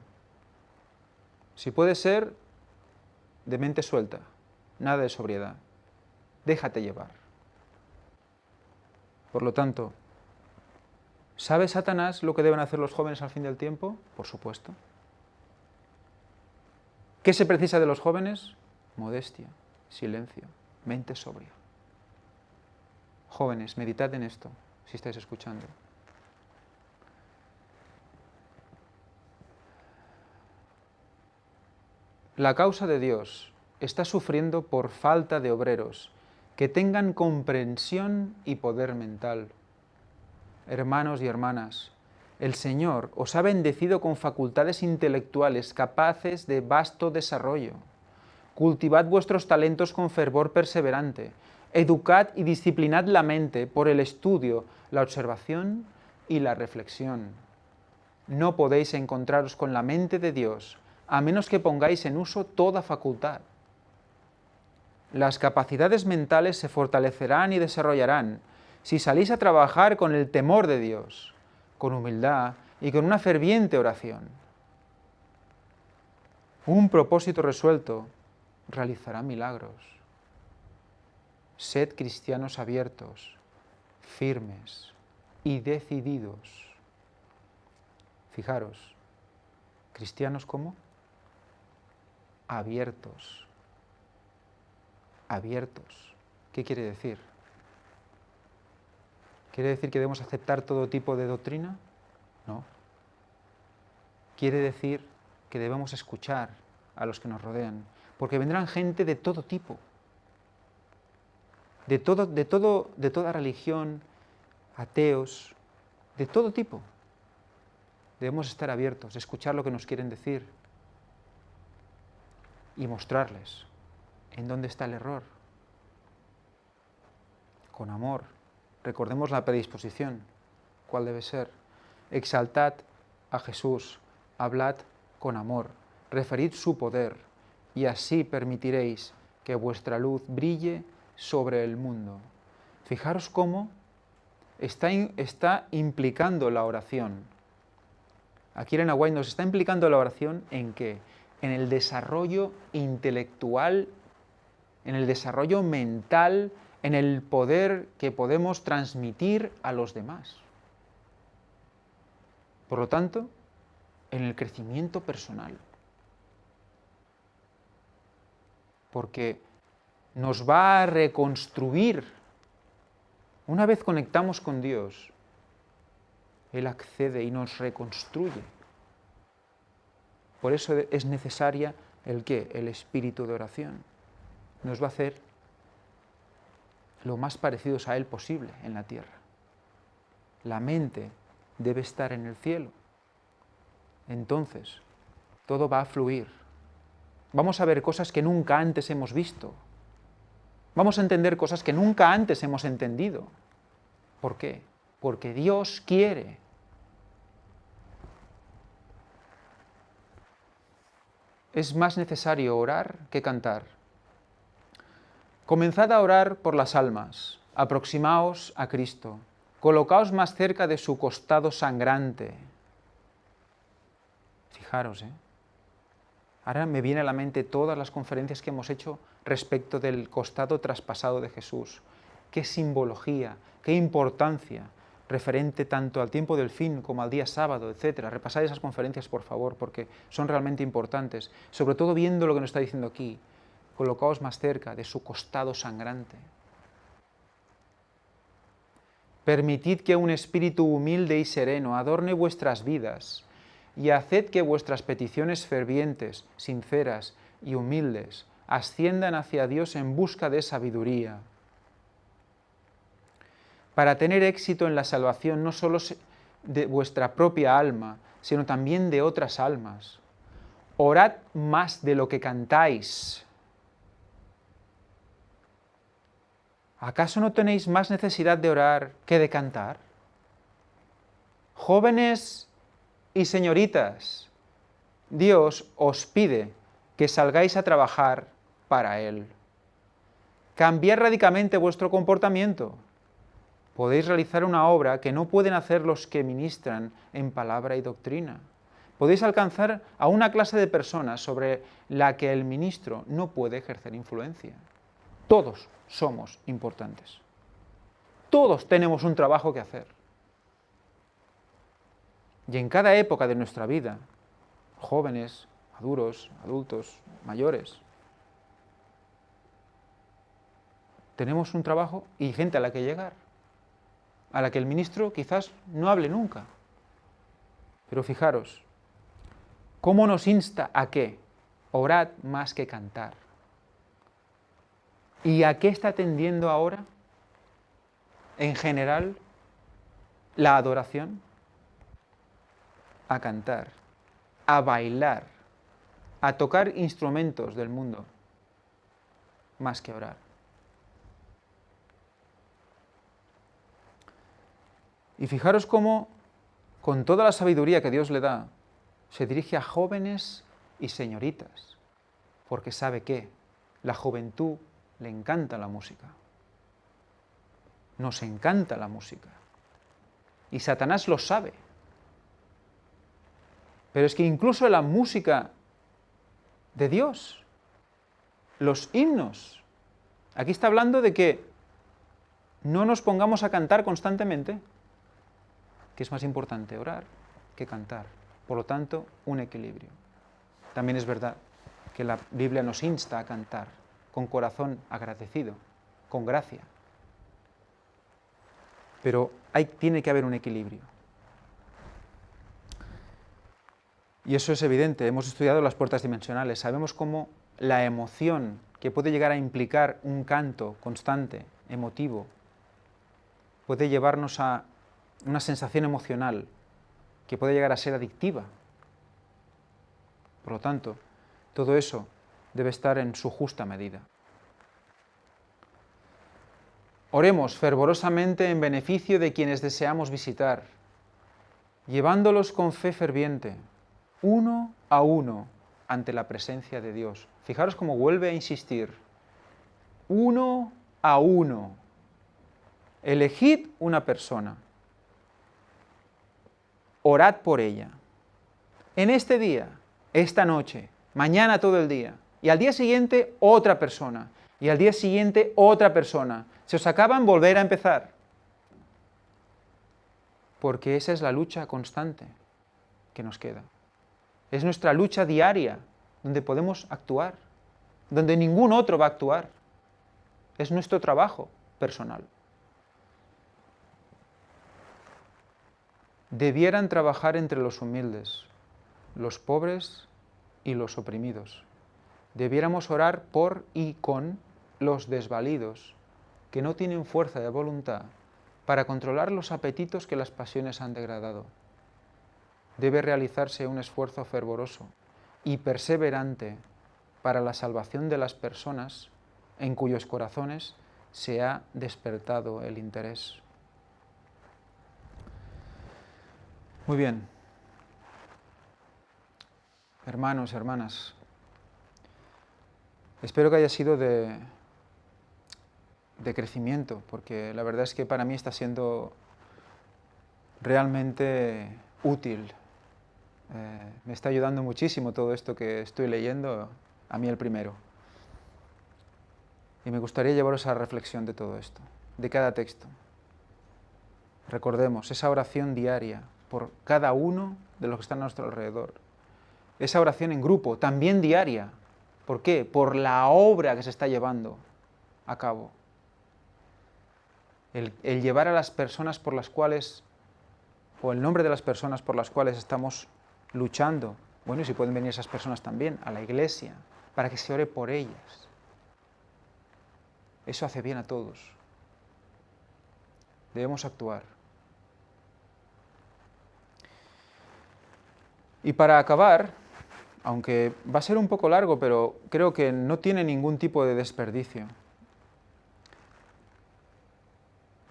Si puede ser, de mente suelta, nada de sobriedad. Déjate llevar. Por lo tanto, ¿sabe Satanás lo que deben hacer los jóvenes al fin del tiempo? Por supuesto. ¿Qué se precisa de los jóvenes? Modestia, silencio, mente sobria. Jóvenes, meditad en esto, si estáis escuchando. La causa de Dios está sufriendo por falta de obreros que tengan comprensión y poder mental. Hermanos y hermanas, el Señor os ha bendecido con facultades intelectuales capaces de vasto desarrollo. Cultivad vuestros talentos con fervor perseverante. Educad y disciplinad la mente por el estudio, la observación y la reflexión. No podéis encontraros con la mente de Dios a menos que pongáis en uso toda facultad. Las capacidades mentales se fortalecerán y desarrollarán si salís a trabajar con el temor de Dios, con humildad y con una ferviente oración. Un propósito resuelto realizará milagros. Sed cristianos abiertos, firmes y decididos. Fijaros, ¿cristianos cómo? Abiertos. Abiertos. ¿Qué quiere decir? ¿Quiere decir que debemos aceptar todo tipo de doctrina? No. Quiere decir que debemos escuchar a los que nos rodean, porque vendrán gente de todo tipo, de toda religión, ateos, de todo tipo. Debemos estar abiertos, escuchar lo que nos quieren decir y mostrarles en dónde está el error. Con amor. Recordemos la predisposición. ¿Cuál debe ser? Exaltad a Jesús, hablad con amor, referid su poder, y así permitiréis que vuestra luz brille sobre el mundo. Fijaros cómo está implicando la oración. Aquí Elena White nos está implicando la oración ¿en qué? En el desarrollo intelectual, en el desarrollo mental, en el poder que podemos transmitir a los demás. Por lo tanto, en el crecimiento personal. Porque nos va a reconstruir. Una vez conectamos con Dios, Él accede y nos reconstruye. Por eso es necesaria ¿el qué? El espíritu de oración. Nos va a hacer lo más parecidos a Él posible en la tierra. La mente debe estar en el cielo. Entonces, todo va a fluir. Vamos a ver cosas que nunca antes hemos visto. Vamos a entender cosas que nunca antes hemos entendido. ¿Por qué? Porque Dios quiere. Es más necesario orar que cantar. Comenzad a orar por las almas, aproximaos a Cristo, colocaos más cerca de su costado sangrante. Fijaros, ahora me viene a la mente todas las conferencias que hemos hecho respecto del costado traspasado de Jesús. Qué simbología, qué importancia, referente tanto al tiempo del fin como al día sábado, etc. Repasad esas conferencias, por favor, porque son realmente importantes. Sobre todo viendo lo que nos está diciendo aquí. Colocaos más cerca de su costado sangrante. Permitid que un espíritu humilde y sereno adorne vuestras vidas y haced que vuestras peticiones fervientes, sinceras y humildes asciendan hacia Dios en busca de sabiduría. Para tener éxito en la salvación no solo de vuestra propia alma, sino también de otras almas. Orad más de lo que cantáis. ¿Acaso no tenéis más necesidad de orar que de cantar? Jóvenes y señoritas, Dios os pide que salgáis a trabajar para Él. Cambiad radicalmente vuestro comportamiento. Podéis realizar una obra que no pueden hacer los que ministran en palabra y doctrina. Podéis alcanzar a una clase de personas sobre la que el ministro no puede ejercer influencia. Todos somos importantes. Todos tenemos un trabajo que hacer. Y en cada época de nuestra vida, jóvenes, maduros, adultos, mayores, tenemos un trabajo y gente a la que llegar, a la que el ministro quizás no hable nunca. Pero fijaros, ¿cómo nos insta a qué? Orad más que cantar. ¿Y a qué está tendiendo ahora, en general, la adoración? A cantar, a bailar, a tocar instrumentos del mundo, más que orar. Y fijaros cómo, con toda la sabiduría que Dios le da, se dirige a jóvenes y señoritas, porque sabe que la juventud le encanta la música. Nos encanta la música. Y Satanás lo sabe. Pero es que incluso la música de Dios, los himnos, aquí está hablando de que no nos pongamos a cantar constantemente, que es más importante orar que cantar. Por lo tanto, un equilibrio. También es verdad que la Biblia nos insta a cantar con corazón agradecido, con gracia. Pero tiene que haber un equilibrio. Y eso es evidente, hemos estudiado las puertas dimensionales, sabemos cómo la emoción que puede llegar a implicar un canto constante, emotivo, puede llevarnos a una sensación emocional que puede llegar a ser adictiva. Por lo tanto, todo eso debe estar en su justa medida. Oremos fervorosamente en beneficio de quienes deseamos visitar, llevándolos con fe ferviente, uno a uno, ante la presencia de Dios. Fijaros cómo vuelve a insistir. Uno a uno. Elegid una persona. Orad por ella. En este día, esta noche, mañana todo el día. Y al día siguiente, otra persona. Y al día siguiente, otra persona. Se os acaban, volver a empezar. Porque esa es la lucha constante que nos queda. Es nuestra lucha diaria, donde podemos actuar, donde ningún otro va a actuar. Es nuestro trabajo personal. Debieran trabajar entre los humildes, los pobres y los oprimidos. Debiéramos orar por y con los desvalidos, que no tienen fuerza de voluntad para controlar los apetitos que las pasiones han degradado. Debe realizarse un esfuerzo fervoroso y perseverante para la salvación de las personas en cuyos corazones se ha despertado el interés. Muy bien. Hermanos, hermanas, espero que haya sido de crecimiento, porque la verdad es que para mí está siendo realmente útil. Me está ayudando muchísimo todo esto que estoy leyendo, a mí el primero. Y me gustaría llevaros a la reflexión de todo esto, de cada texto. Recordemos esa oración diaria por cada uno de los que están a nuestro alrededor. Esa oración en grupo, también diaria. ¿Por qué? Por la obra que se está llevando a cabo. El llevar a las personas por las cuales, o el nombre de las personas por las cuales estamos luchando, bueno, y si pueden venir esas personas también, a la iglesia, para que se ore por ellas. Eso hace bien a todos. Debemos actuar. Y para acabar, aunque va a ser un poco largo, pero creo que no tiene ningún tipo de desperdicio,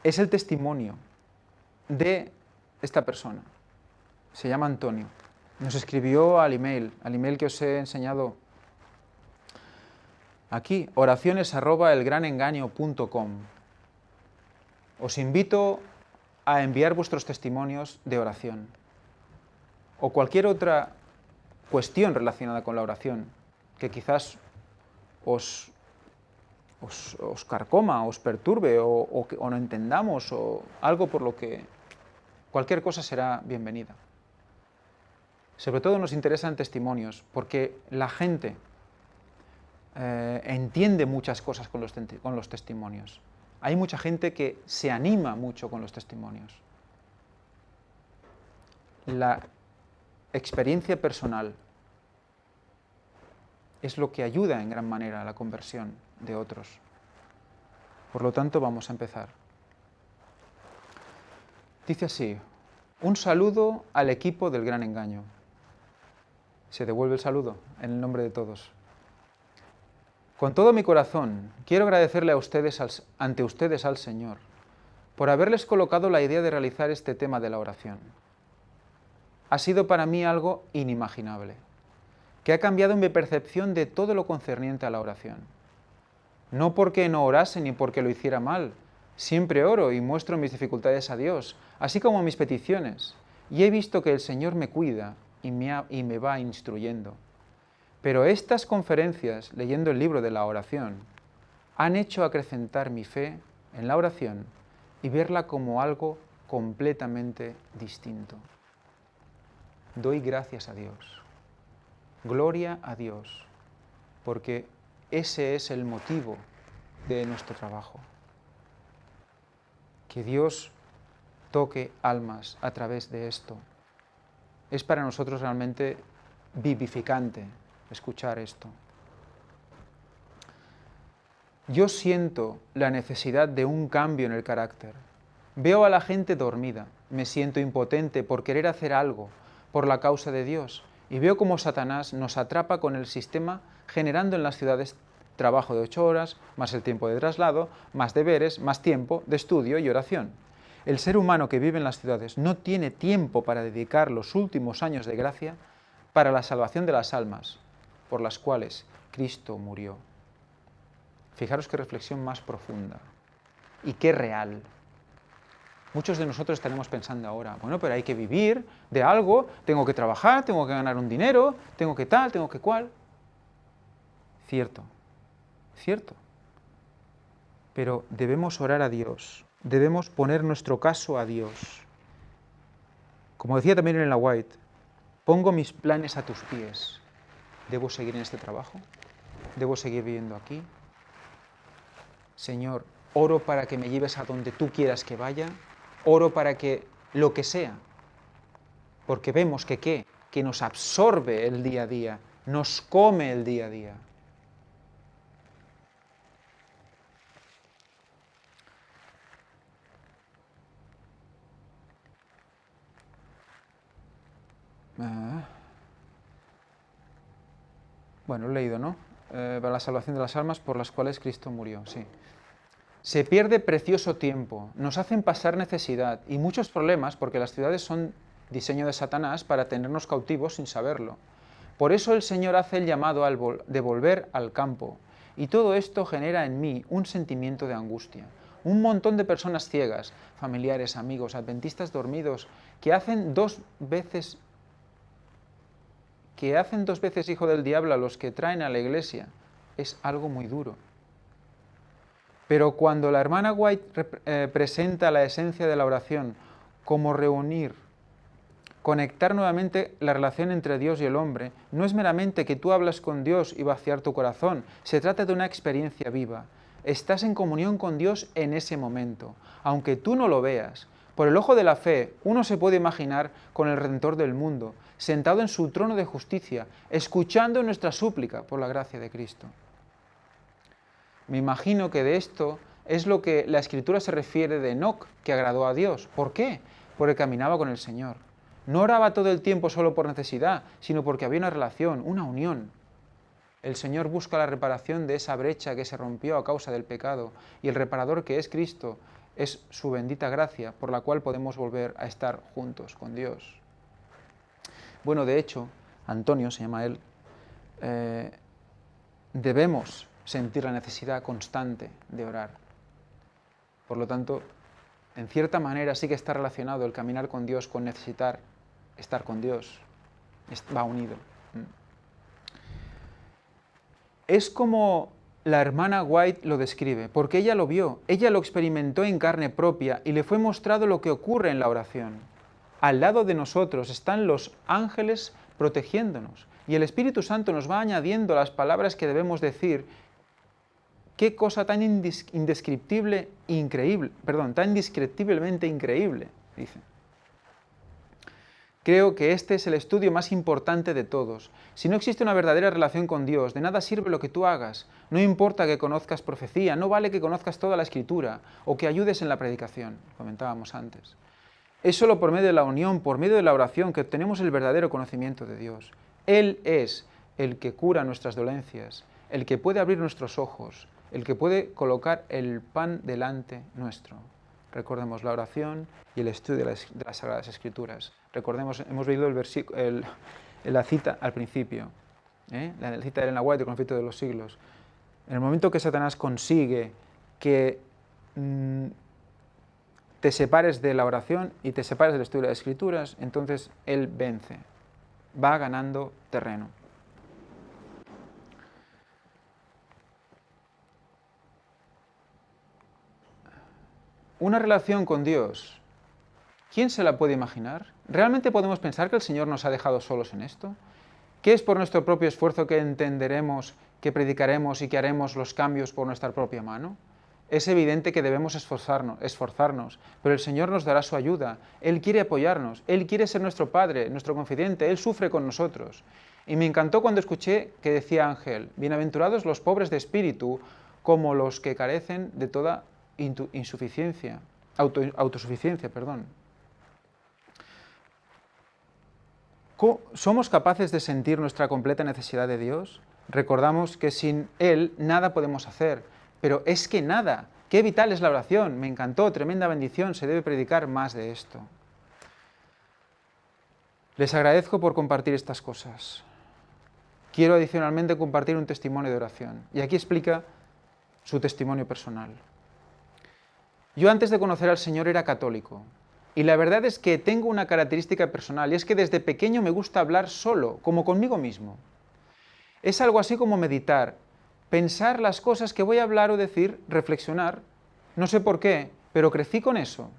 es el testimonio de esta persona. Se llama Antonio. Nos escribió al email que os he enseñado aquí, oraciones@elgranengaño.com. Os invito a enviar vuestros testimonios de oración o cualquier otra cuestión relacionada con la oración que quizás os carcoma, os perturbe o no entendamos o algo por lo que cualquier cosa será bienvenida. Sobre todo nos interesan testimonios, porque la gente entiende muchas cosas con los testimonios. Hay mucha gente que se anima mucho con los testimonios. La experiencia personal es lo que ayuda en gran manera a la conversión de otros. Por lo tanto, vamos a empezar. Dice así: un saludo al equipo del Gran Engaño. Se devuelve el saludo en el nombre de todos. Con todo mi corazón, quiero agradecerle ante ustedes al Señor por haberles colocado la idea de realizar este tema de la oración. Ha sido para mí algo inimaginable. que ha cambiado mi percepción de todo lo concerniente a la oración. No porque no orase ni porque lo hiciera mal, siempre oro y muestro mis dificultades a Dios, así como mis peticiones, y he visto que el Señor me cuida y me va instruyendo. Pero estas conferencias, leyendo el libro de la oración, han hecho acrecentar mi fe en la oración y verla como algo completamente distinto. Doy gracias a Dios, gloria a Dios, porque ese es el motivo de nuestro trabajo. Que Dios toque almas a través de esto. Es para nosotros realmente vivificante escuchar esto. Yo siento la necesidad de un cambio en el carácter. Veo a la gente dormida, me siento impotente por querer hacer algo por la causa de Dios y veo cómo Satanás nos atrapa con el sistema generando en las ciudades trabajo de 8 horas, más el tiempo de traslado, más deberes, más tiempo de estudio y oración. El ser humano que vive en las ciudades no tiene tiempo para dedicar los últimos años de gracia para la salvación de las almas por las cuales Cristo murió. Fijaros qué reflexión más profunda y qué real. Muchos de nosotros estaremos pensando ahora, bueno, pero hay que vivir de algo, tengo que trabajar, tengo que ganar un dinero, tengo que tal, tengo que cual. Cierto, cierto. Pero debemos orar a Dios, debemos poner nuestro caso a Dios. Como decía también Ellen White, pongo mis planes a tus pies. ¿Debo seguir en este trabajo? ¿Debo seguir viviendo aquí? Señor, oro para que me lleves a donde tú quieras que vaya, oro para que lo que sea, porque vemos que nos absorbe el día a día, nos come el día a día. Bueno, he leído, ¿no? Para la salvación de las almas por las cuales Cristo murió, sí. Se pierde precioso tiempo, nos hacen pasar necesidad y muchos problemas porque las ciudades son diseño de Satanás para tenernos cautivos sin saberlo. Por eso el Señor hace el llamado de volver al campo y todo esto genera en mí un sentimiento de angustia. Un montón de personas ciegas, familiares, amigos, adventistas dormidos, que hacen dos veces hijo del diablo a los que traen a la iglesia. Es algo muy duro. Pero cuando la hermana White presenta la esencia de la oración como reunir, conectar nuevamente la relación entre Dios y el hombre, no es meramente que tú hablas con Dios y vaciar tu corazón, se trata de una experiencia viva. Estás en comunión con Dios en ese momento, aunque tú no lo veas. Por el ojo de la fe, uno se puede imaginar con el Redentor del mundo, sentado en su trono de justicia, escuchando nuestra súplica por la gracia de Cristo. Me imagino que de esto es lo que la Escritura se refiere de Enoc, que agradó a Dios. ¿Por qué? Porque caminaba con el Señor. No oraba todo el tiempo solo por necesidad, sino porque había una relación, una unión. El Señor busca la reparación de esa brecha que se rompió a causa del pecado, y el reparador que es Cristo es su bendita gracia, por la cual podemos volver a estar juntos con Dios. Bueno, de hecho, Antonio se llama él, debemos sentir la necesidad constante de orar. Por lo tanto, en cierta manera sí que está relacionado el caminar con Dios con necesitar estar con Dios. Va unido. Es como la hermana White lo describe, porque ella lo vio, ella lo experimentó en carne propia y le fue mostrado lo que ocurre en la oración. Al lado de nosotros están los ángeles protegiéndonos y el Espíritu Santo nos va añadiendo las palabras que debemos decir. Qué cosa tan indescriptible, tan indescriptiblemente increíble, dice. Creo que este es el estudio más importante de todos. Si no existe una verdadera relación con Dios, de nada sirve lo que tú hagas. No importa que conozcas profecía, no vale que conozcas toda la Escritura o que ayudes en la predicación, comentábamos antes. Es solo por medio de la unión, por medio de la oración, que obtenemos el verdadero conocimiento de Dios. Él es el que cura nuestras dolencias, el que puede abrir nuestros ojos, el que puede colocar el pan delante nuestro. Recordemos la oración y el estudio de las Sagradas Escrituras. Recordemos, hemos leído la cita al principio. La cita de Ellen White, El conflicto de los siglos. En el momento que Satanás consigue que te separes de la oración y te separes del estudio de las Escrituras, entonces él vence, va ganando terreno. Una relación con Dios, ¿quién se la puede imaginar? ¿Realmente podemos pensar que el Señor nos ha dejado solos en esto? ¿Que es por nuestro propio esfuerzo que entenderemos, que predicaremos y que haremos los cambios por nuestra propia mano? Es evidente que debemos esforzarnos, pero el Señor nos dará su ayuda. Él quiere apoyarnos, Él quiere ser nuestro Padre, nuestro confidente, Él sufre con nosotros. Y me encantó cuando escuché que decía Ángel, bienaventurados los pobres de espíritu, como los que carecen de toda autosuficiencia. ¿Somos capaces de sentir nuestra completa necesidad de Dios? Recordamos que sin Él nada podemos hacer, pero es que nada. ¡Qué vital es la oración! Me encantó, tremenda bendición, se debe predicar más de esto. Les agradezco por compartir estas cosas. Quiero adicionalmente compartir un testimonio de oración, y aquí explica su testimonio personal. Yo antes de conocer al Señor era católico. Y la verdad es que tengo una característica personal, y es que desde pequeño me gusta hablar solo, como conmigo mismo. Es algo así como meditar, pensar las cosas que voy a hablar o decir, reflexionar. No sé por qué, pero crecí con eso.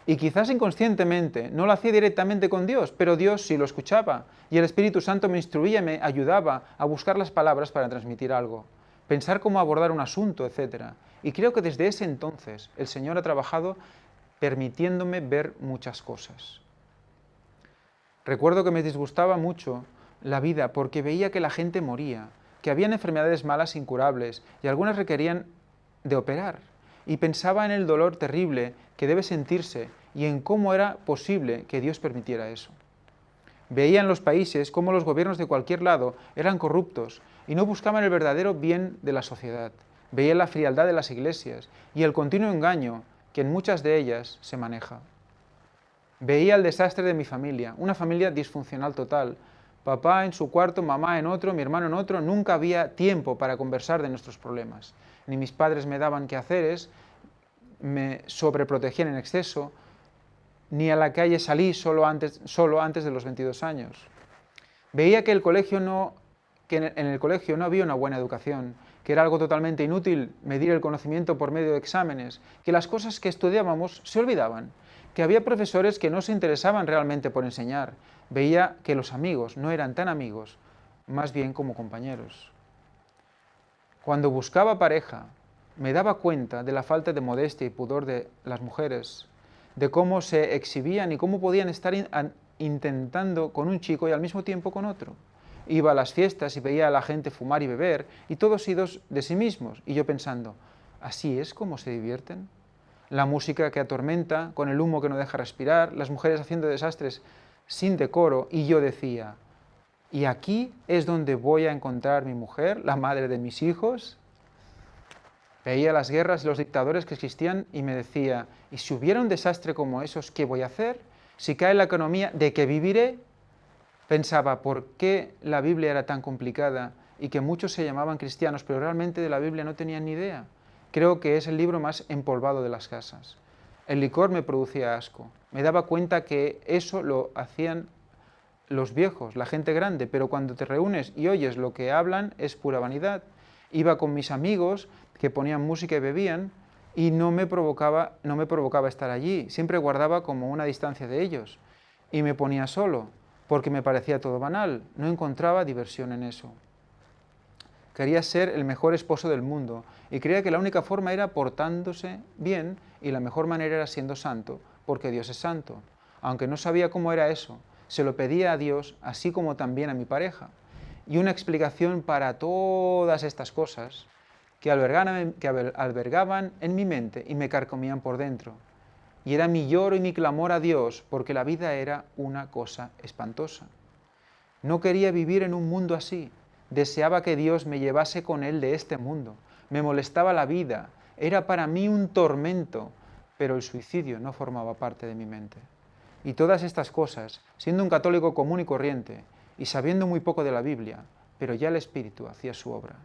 Y quizás inconscientemente, no lo hacía directamente con Dios, pero Dios sí lo escuchaba, y el Espíritu Santo me instruía, me ayudaba a buscar las palabras para transmitir algo, pensar cómo abordar un asunto, etc. Y creo que desde ese entonces el Señor ha trabajado permitiéndome ver muchas cosas. Recuerdo que me disgustaba mucho la vida porque veía que la gente moría, que habían enfermedades malas incurables y algunas requerían de operar. Y pensaba en el dolor terrible que debe sentirse y en cómo era posible que Dios permitiera eso. Veía en los países cómo los gobiernos de cualquier lado eran corruptos y no buscaban el verdadero bien de la sociedad. Veía la frialdad de las iglesias y el continuo engaño que en muchas de ellas se maneja. Veía el desastre de mi familia, una familia disfuncional total. Papá en su cuarto, mamá en otro, mi hermano en otro, nunca había tiempo para conversar de nuestros problemas. Ni mis padres me daban quehaceres, me sobreprotegían en exceso, ni a la calle salí solo antes de los 22 años. Veía que en el colegio no había una buena educación, que era algo totalmente inútil medir el conocimiento por medio de exámenes, que las cosas que estudiábamos se olvidaban, que había profesores que no se interesaban realmente por enseñar. Veía que los amigos no eran tan amigos, más bien como compañeros. Cuando buscaba pareja, me daba cuenta de la falta de modestia y pudor de las mujeres, de cómo se exhibían y cómo podían estar intentando con un chico y al mismo tiempo con otro. Iba a las fiestas y veía a la gente fumar y beber, y todos idos de sí mismos, y yo pensando, ¿así es como se divierten? La música que atormenta, con el humo que no deja respirar, las mujeres haciendo desastres sin decoro, y yo decía, ¿y aquí es donde voy a encontrar mi mujer, la madre de mis hijos? Veía las guerras y los dictadores que existían y me decía, ¿y si hubiera un desastre como esos, qué voy a hacer? Si cae la economía, ¿de qué viviré? Pensaba, ¿por qué la Biblia era tan complicada y que muchos se llamaban cristianos, pero realmente de la Biblia no tenían ni idea? Creo que es el libro más empolvado de las casas. El licor me producía asco. Me daba cuenta que eso lo hacían los viejos, la gente grande, pero cuando te reúnes y oyes lo que hablan es pura vanidad. Iba con mis amigos que ponían música y bebían y no me provocaba estar allí. Siempre guardaba como una distancia de ellos y me ponía solo porque me parecía todo banal. No encontraba diversión en eso. Quería ser el mejor esposo del mundo y creía que la única forma era portándose bien y la mejor manera era siendo santo, porque Dios es santo. Aunque no sabía cómo era eso, se lo pedía a Dios, así como también a mi pareja. Y una explicación para todas estas cosas que albergaban en mi mente y me carcomían por dentro. Y era mi lloro y mi clamor a Dios, porque la vida era una cosa espantosa. No quería vivir en un mundo así. Deseaba que Dios me llevase con Él de este mundo. Me molestaba la vida. Era para mí un tormento, pero el suicidio no formaba parte de mi mente. Y todas estas cosas, siendo un católico común y corriente, y sabiendo muy poco de la Biblia, pero ya el Espíritu hacía su obra.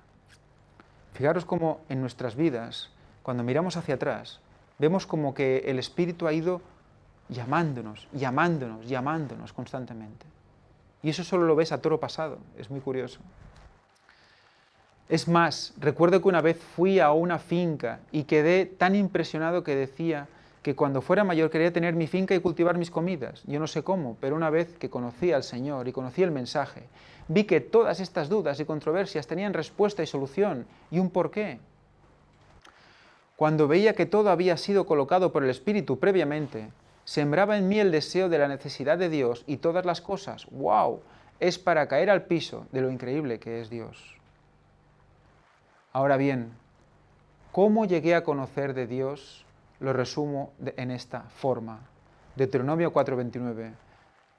Fijaros cómo en nuestras vidas, cuando miramos hacia atrás, vemos como que el Espíritu ha ido llamándonos, llamándonos, llamándonos constantemente. Y eso solo lo ves a toro pasado, es muy curioso. Es más, recuerdo que una vez fui a una finca y quedé tan impresionado que decía que cuando fuera mayor quería tener mi finca y cultivar mis comidas. Yo no sé cómo, pero una vez que conocí al Señor y conocí el mensaje, vi que todas estas dudas y controversias tenían respuesta y solución y un porqué. Cuando veía que todo había sido colocado por el Espíritu previamente, sembraba en mí el deseo de la necesidad de Dios y todas las cosas, ¡wow!, es para caer al piso de lo increíble que es Dios. Ahora bien, ¿cómo llegué a conocer de Dios? Lo resumo en esta forma. Deuteronomio 4:29.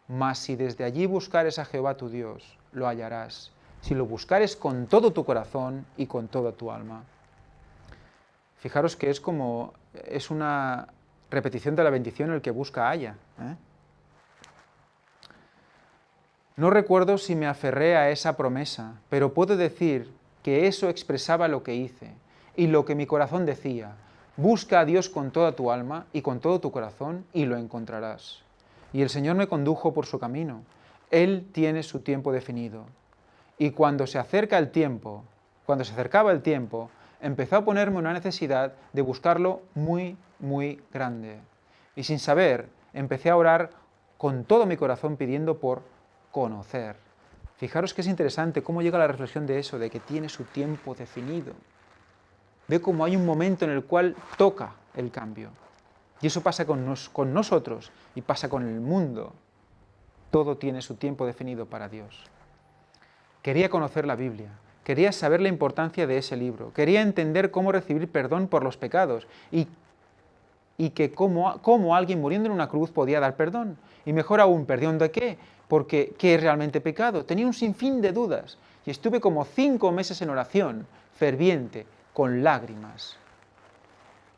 Mas si desde allí buscares a Jehová tu Dios, lo hallarás, si lo buscares con todo tu corazón y con toda tu alma. Fijaros que es una repetición de la bendición: el que busca halla. No recuerdo si me aferré a esa promesa, pero puedo decir que eso expresaba lo que hice y lo que mi corazón decía: busca a Dios con toda tu alma y con todo tu corazón y lo encontrarás. Y el Señor me condujo por su camino. Él tiene su tiempo definido. Y cuando se acercaba el tiempo, empezó a ponerme una necesidad de buscarlo muy, muy grande. Y sin saber, empecé a orar con todo mi corazón pidiendo por conocer. Fijaros que es interesante cómo llega la reflexión de eso, de que tiene su tiempo definido. Ve cómo hay un momento en el cual toca el cambio. Y eso pasa con nosotros y pasa con el mundo. Todo tiene su tiempo definido para Dios. Quería conocer la Biblia, quería saber la importancia de ese libro, quería entender cómo recibir perdón por los pecados y que cómo alguien muriendo en una cruz podía dar perdón. Y mejor aún, ¿perdón de qué? Porque ¿qué es realmente pecado? Tenía un sinfín de dudas y estuve como 5 meses en oración, ferviente, con lágrimas.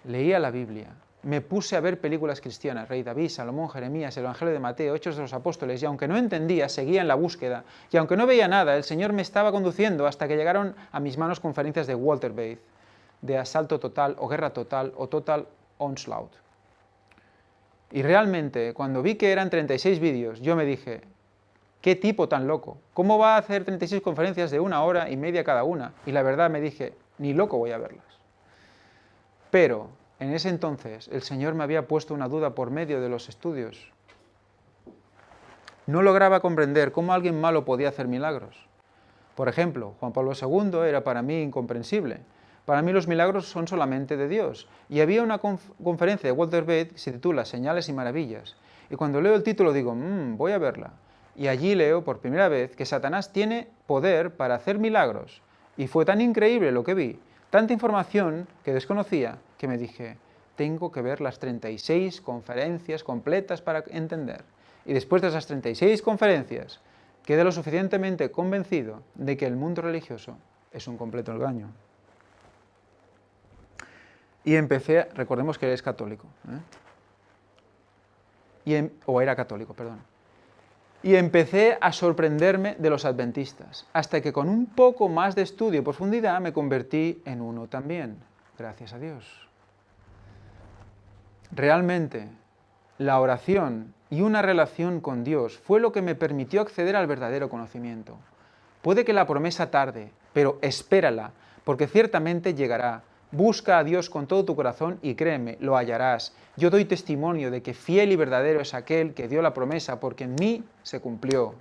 Leía la Biblia, me puse a ver películas cristianas, Rey David, Salomón, Jeremías, el Evangelio de Mateo, Hechos de los Apóstoles, y aunque no entendía, seguía en la búsqueda, y aunque no veía nada, el Señor me estaba conduciendo hasta que llegaron a mis manos conferencias de Walter Bates, de Asalto Total o Guerra Total o Total Onslaught. Y realmente, cuando vi que eran 36 vídeos, yo me dije: ¿qué tipo tan loco? ¿Cómo va a hacer 36 conferencias de 1 hora y media cada una? Y la verdad me dije: ni loco voy a verlas. Pero en ese entonces el Señor me había puesto una duda por medio de los estudios. No lograba comprender cómo alguien malo podía hacer milagros. Por ejemplo, Juan Pablo II era para mí incomprensible. Para mí los milagros son solamente de Dios. Y había una conferencia de Walter Bates que se titula Señales y Maravillas. Y cuando leo el título digo: voy a verla. Y allí leo por primera vez que Satanás tiene poder para hacer milagros. Y fue tan increíble lo que vi, tanta información que desconocía, que me dije: tengo que ver las 36 conferencias completas para entender. Y después de esas 36 conferencias, quedé lo suficientemente convencido de que el mundo religioso es un completo engaño. Y empecé, recordemos que eres católico, era católico, perdón. Y empecé a sorprenderme de los adventistas, hasta que con un poco más de estudio y profundidad me convertí en uno también, gracias a Dios. Realmente, la oración y una relación con Dios fue lo que me permitió acceder al verdadero conocimiento. Puede que la promesa tarde, pero espérala, porque ciertamente llegará. Busca a Dios con todo tu corazón y créeme, lo hallarás. Yo doy testimonio de que fiel y verdadero es aquel que dio la promesa, porque en mí se cumplió.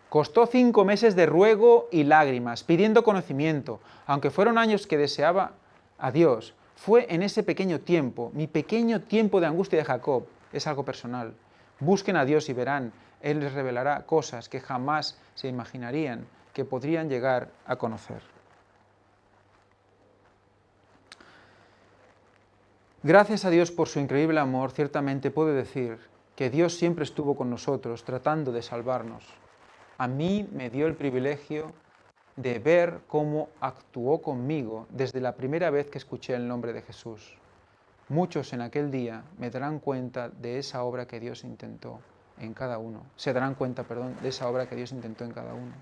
Costó 5 meses de ruego y lágrimas, pidiendo conocimiento, aunque fueron años que deseaba a Dios. Fue en ese pequeño tiempo, mi pequeño tiempo de angustia de Jacob, es algo personal. Busquen a Dios y verán, Él les revelará cosas que jamás se imaginarían que podrían llegar a conocer. Gracias a Dios por su increíble amor, ciertamente puedo decir que Dios siempre estuvo con nosotros tratando de salvarnos. A mí me dio el privilegio de ver cómo actuó conmigo desde la primera vez que escuché el nombre de Jesús. Muchos en aquel día me darán cuenta de esa obra que Dios intentó en cada uno, se darán cuenta, perdón, de esa obra que Dios intentó en cada uno.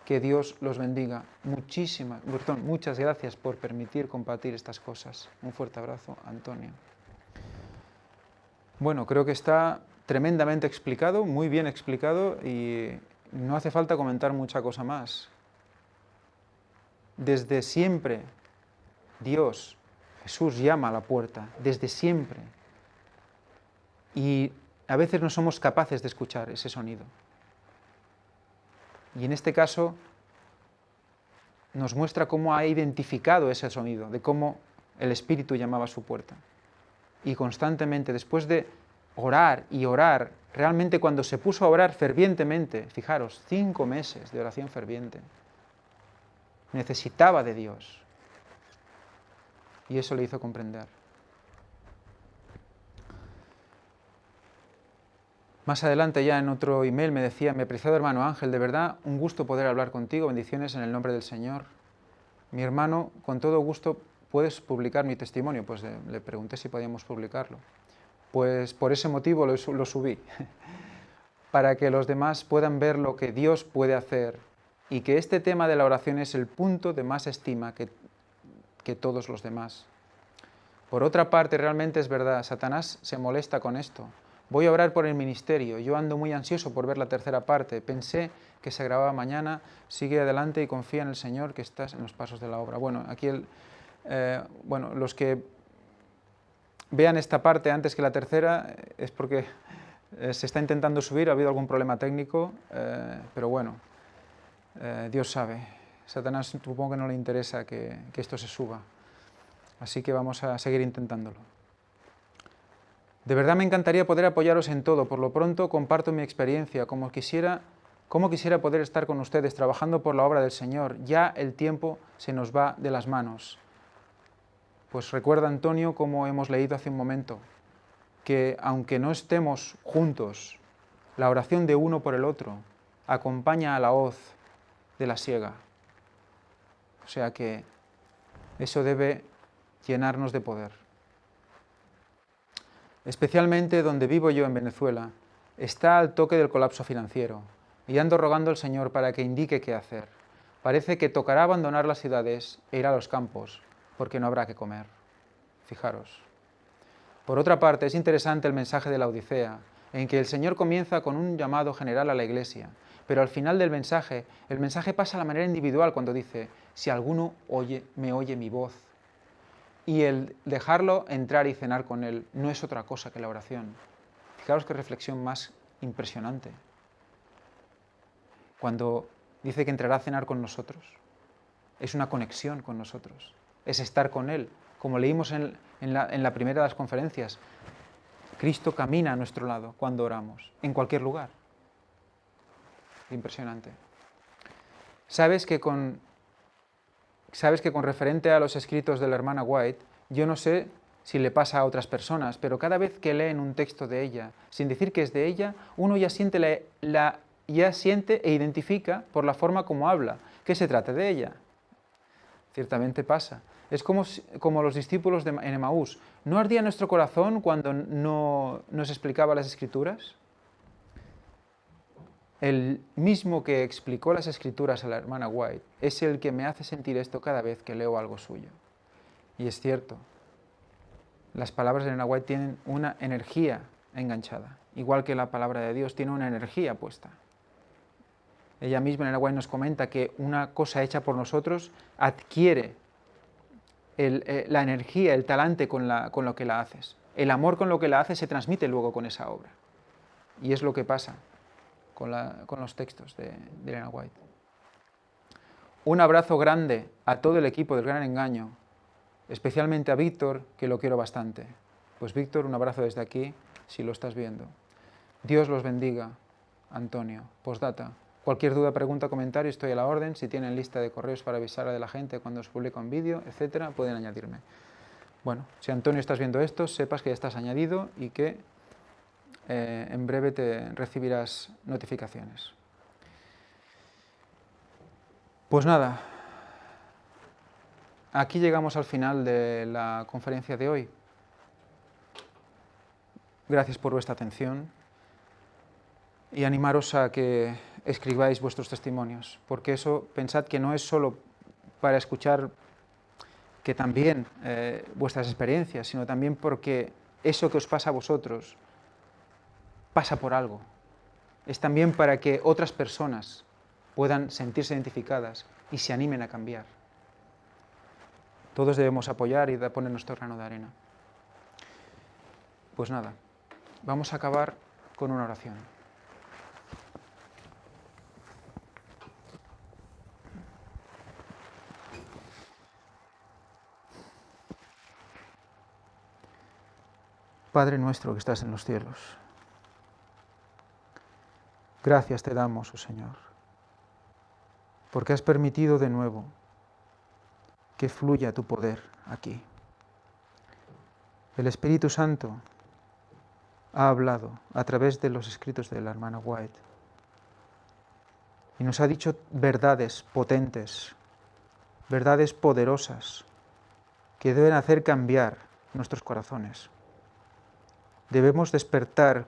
Que Dios los bendiga. Muchas gracias por permitir compartir estas cosas. Un fuerte abrazo, Antonio. Bueno, creo que está tremendamente explicado, muy bien explicado, y no hace falta comentar mucha cosa más. Desde siempre, Dios, Jesús llama a la puerta, desde siempre. Y a veces no somos capaces de escuchar ese sonido. Y en este caso nos muestra cómo ha identificado ese sonido, de cómo el Espíritu llamaba a su puerta. Y constantemente, después de orar y orar, realmente cuando se puso a orar fervientemente, fijaros, 5 meses de oración ferviente, necesitaba de Dios. Y eso le hizo comprender. Más adelante, ya en otro email, me decía: mi apreciado hermano Ángel, de verdad, un gusto poder hablar contigo, bendiciones en el nombre del Señor. Mi hermano, con todo gusto, ¿puedes publicar mi testimonio? Pues le pregunté si podíamos publicarlo. Pues por ese motivo lo subí, para que los demás puedan ver lo que Dios puede hacer y que este tema de la oración es el punto de más estima que todos los demás. Por otra parte, realmente es verdad, Satanás se molesta con esto. Voy a orar por el ministerio, yo ando muy ansioso por ver la tercera parte, pensé que se grababa mañana, sigue adelante y confía en el Señor que estás en los pasos de la obra. Bueno, aquí los que vean esta parte antes que la tercera es porque se está intentando subir, ha habido algún problema técnico, pero bueno, Dios sabe. Satanás supongo que no le interesa que esto se suba, así que vamos a seguir intentándolo. De verdad me encantaría poder apoyaros en todo. Por lo pronto comparto mi experiencia, como quisiera poder estar con ustedes trabajando por la obra del Señor. Ya el tiempo se nos va de las manos. Pues recuerda, Antonio, como hemos leído hace un momento, que aunque no estemos juntos, la oración de uno por el otro acompaña a la hoz de la siega. O sea que eso debe llenarnos de poder. Especialmente donde vivo yo en Venezuela, está al toque del colapso financiero y ando rogando al Señor para que indique qué hacer. Parece que tocará abandonar las ciudades e ir a los campos, porque no habrá que comer. Fijaros. Por otra parte, es interesante el mensaje de la Odisea, en que el Señor comienza con un llamado general a la Iglesia, pero al final del mensaje, el mensaje pasa a la manera individual cuando dice: si alguno me oye mi voz. Y el dejarlo entrar y cenar con Él no es otra cosa que la oración. Fijaros qué reflexión más impresionante. Cuando dice que entrará a cenar con nosotros, es una conexión con nosotros, es estar con Él. Como leímos en la primera de las conferencias, Cristo camina a nuestro lado cuando oramos, en cualquier lugar. Impresionante. ¿Sabes que con referente a los escritos de la hermana White, yo no sé si le pasa a otras personas, pero cada vez que leen un texto de ella, sin decir que es de ella, uno ya siente e identifica por la forma como habla, que se trata de ella. Ciertamente pasa. Es como los discípulos en Emaús. ¿No ardía nuestro corazón cuando no nos explicaba las Escrituras? El mismo que explicó las Escrituras a la hermana White es el que me hace sentir esto cada vez que leo algo suyo. Y es cierto, las palabras de Elena White tienen una energía enganchada, igual que la palabra de Dios tiene una energía puesta. Ella misma, Elena White, nos comenta que una cosa hecha por nosotros adquiere la energía, el talante con lo que la haces. El amor con lo que la haces se transmite luego con esa obra. Y es lo que pasa con los textos de Elena White. Un abrazo grande a todo el equipo del Gran Engaño, especialmente a Víctor, que lo quiero bastante. Pues Víctor, un abrazo desde aquí, si lo estás viendo. Dios los bendiga. Antonio. Postdata. Cualquier duda, pregunta, comentario, estoy a la orden. Si tienen lista de correos para avisar a la gente cuando os publico un vídeo, etcétera, pueden añadirme. Bueno, si Antonio estás viendo esto, sepas que ya estás añadido y que en breve te recibirás notificaciones. Pues nada, aquí llegamos al final de la conferencia de hoy. Gracias por vuestra atención. y animaros a que escribáis vuestros testimonios, porque eso pensad que no es solo para escuchar que también vuestras experiencias, sino también porque eso que os pasa a vosotros pasa por algo. Es también para que otras personas puedan sentirse identificadas y se animen a cambiar. Todos debemos apoyar y poner nuestro grano de arena. Pues nada, vamos a acabar con una oración. Padre nuestro que estás en los cielos, gracias te damos, oh Señor, porque has permitido de nuevo que fluya tu poder aquí. El Espíritu Santo ha hablado a través de los escritos de la hermana White y nos ha dicho verdades potentes, verdades poderosas que deben hacer cambiar nuestros corazones. Debemos despertar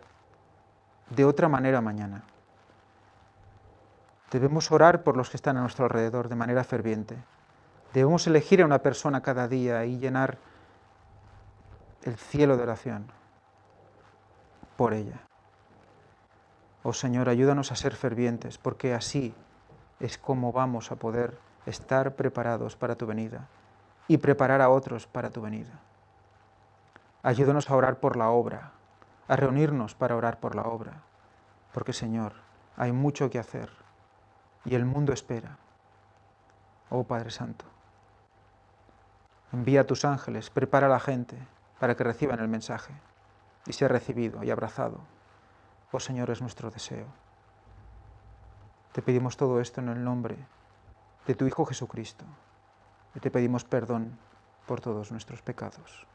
de otra manera mañana. Debemos orar por los que están a nuestro alrededor de manera ferviente. Debemos elegir a una persona cada día y llenar el cielo de oración por ella. Oh Señor, ayúdanos a ser fervientes, porque así es como vamos a poder estar preparados para tu venida y preparar a otros para tu venida. Ayúdanos a orar por la obra, a reunirnos para orar por la obra, porque Señor, hay mucho que hacer y el mundo espera. Oh Padre Santo, envía a tus ángeles, prepara a la gente para que reciban el mensaje y sea recibido y abrazado. Oh Señor, es nuestro deseo. Te pedimos todo esto en el nombre de tu Hijo Jesucristo y te pedimos perdón por todos nuestros pecados.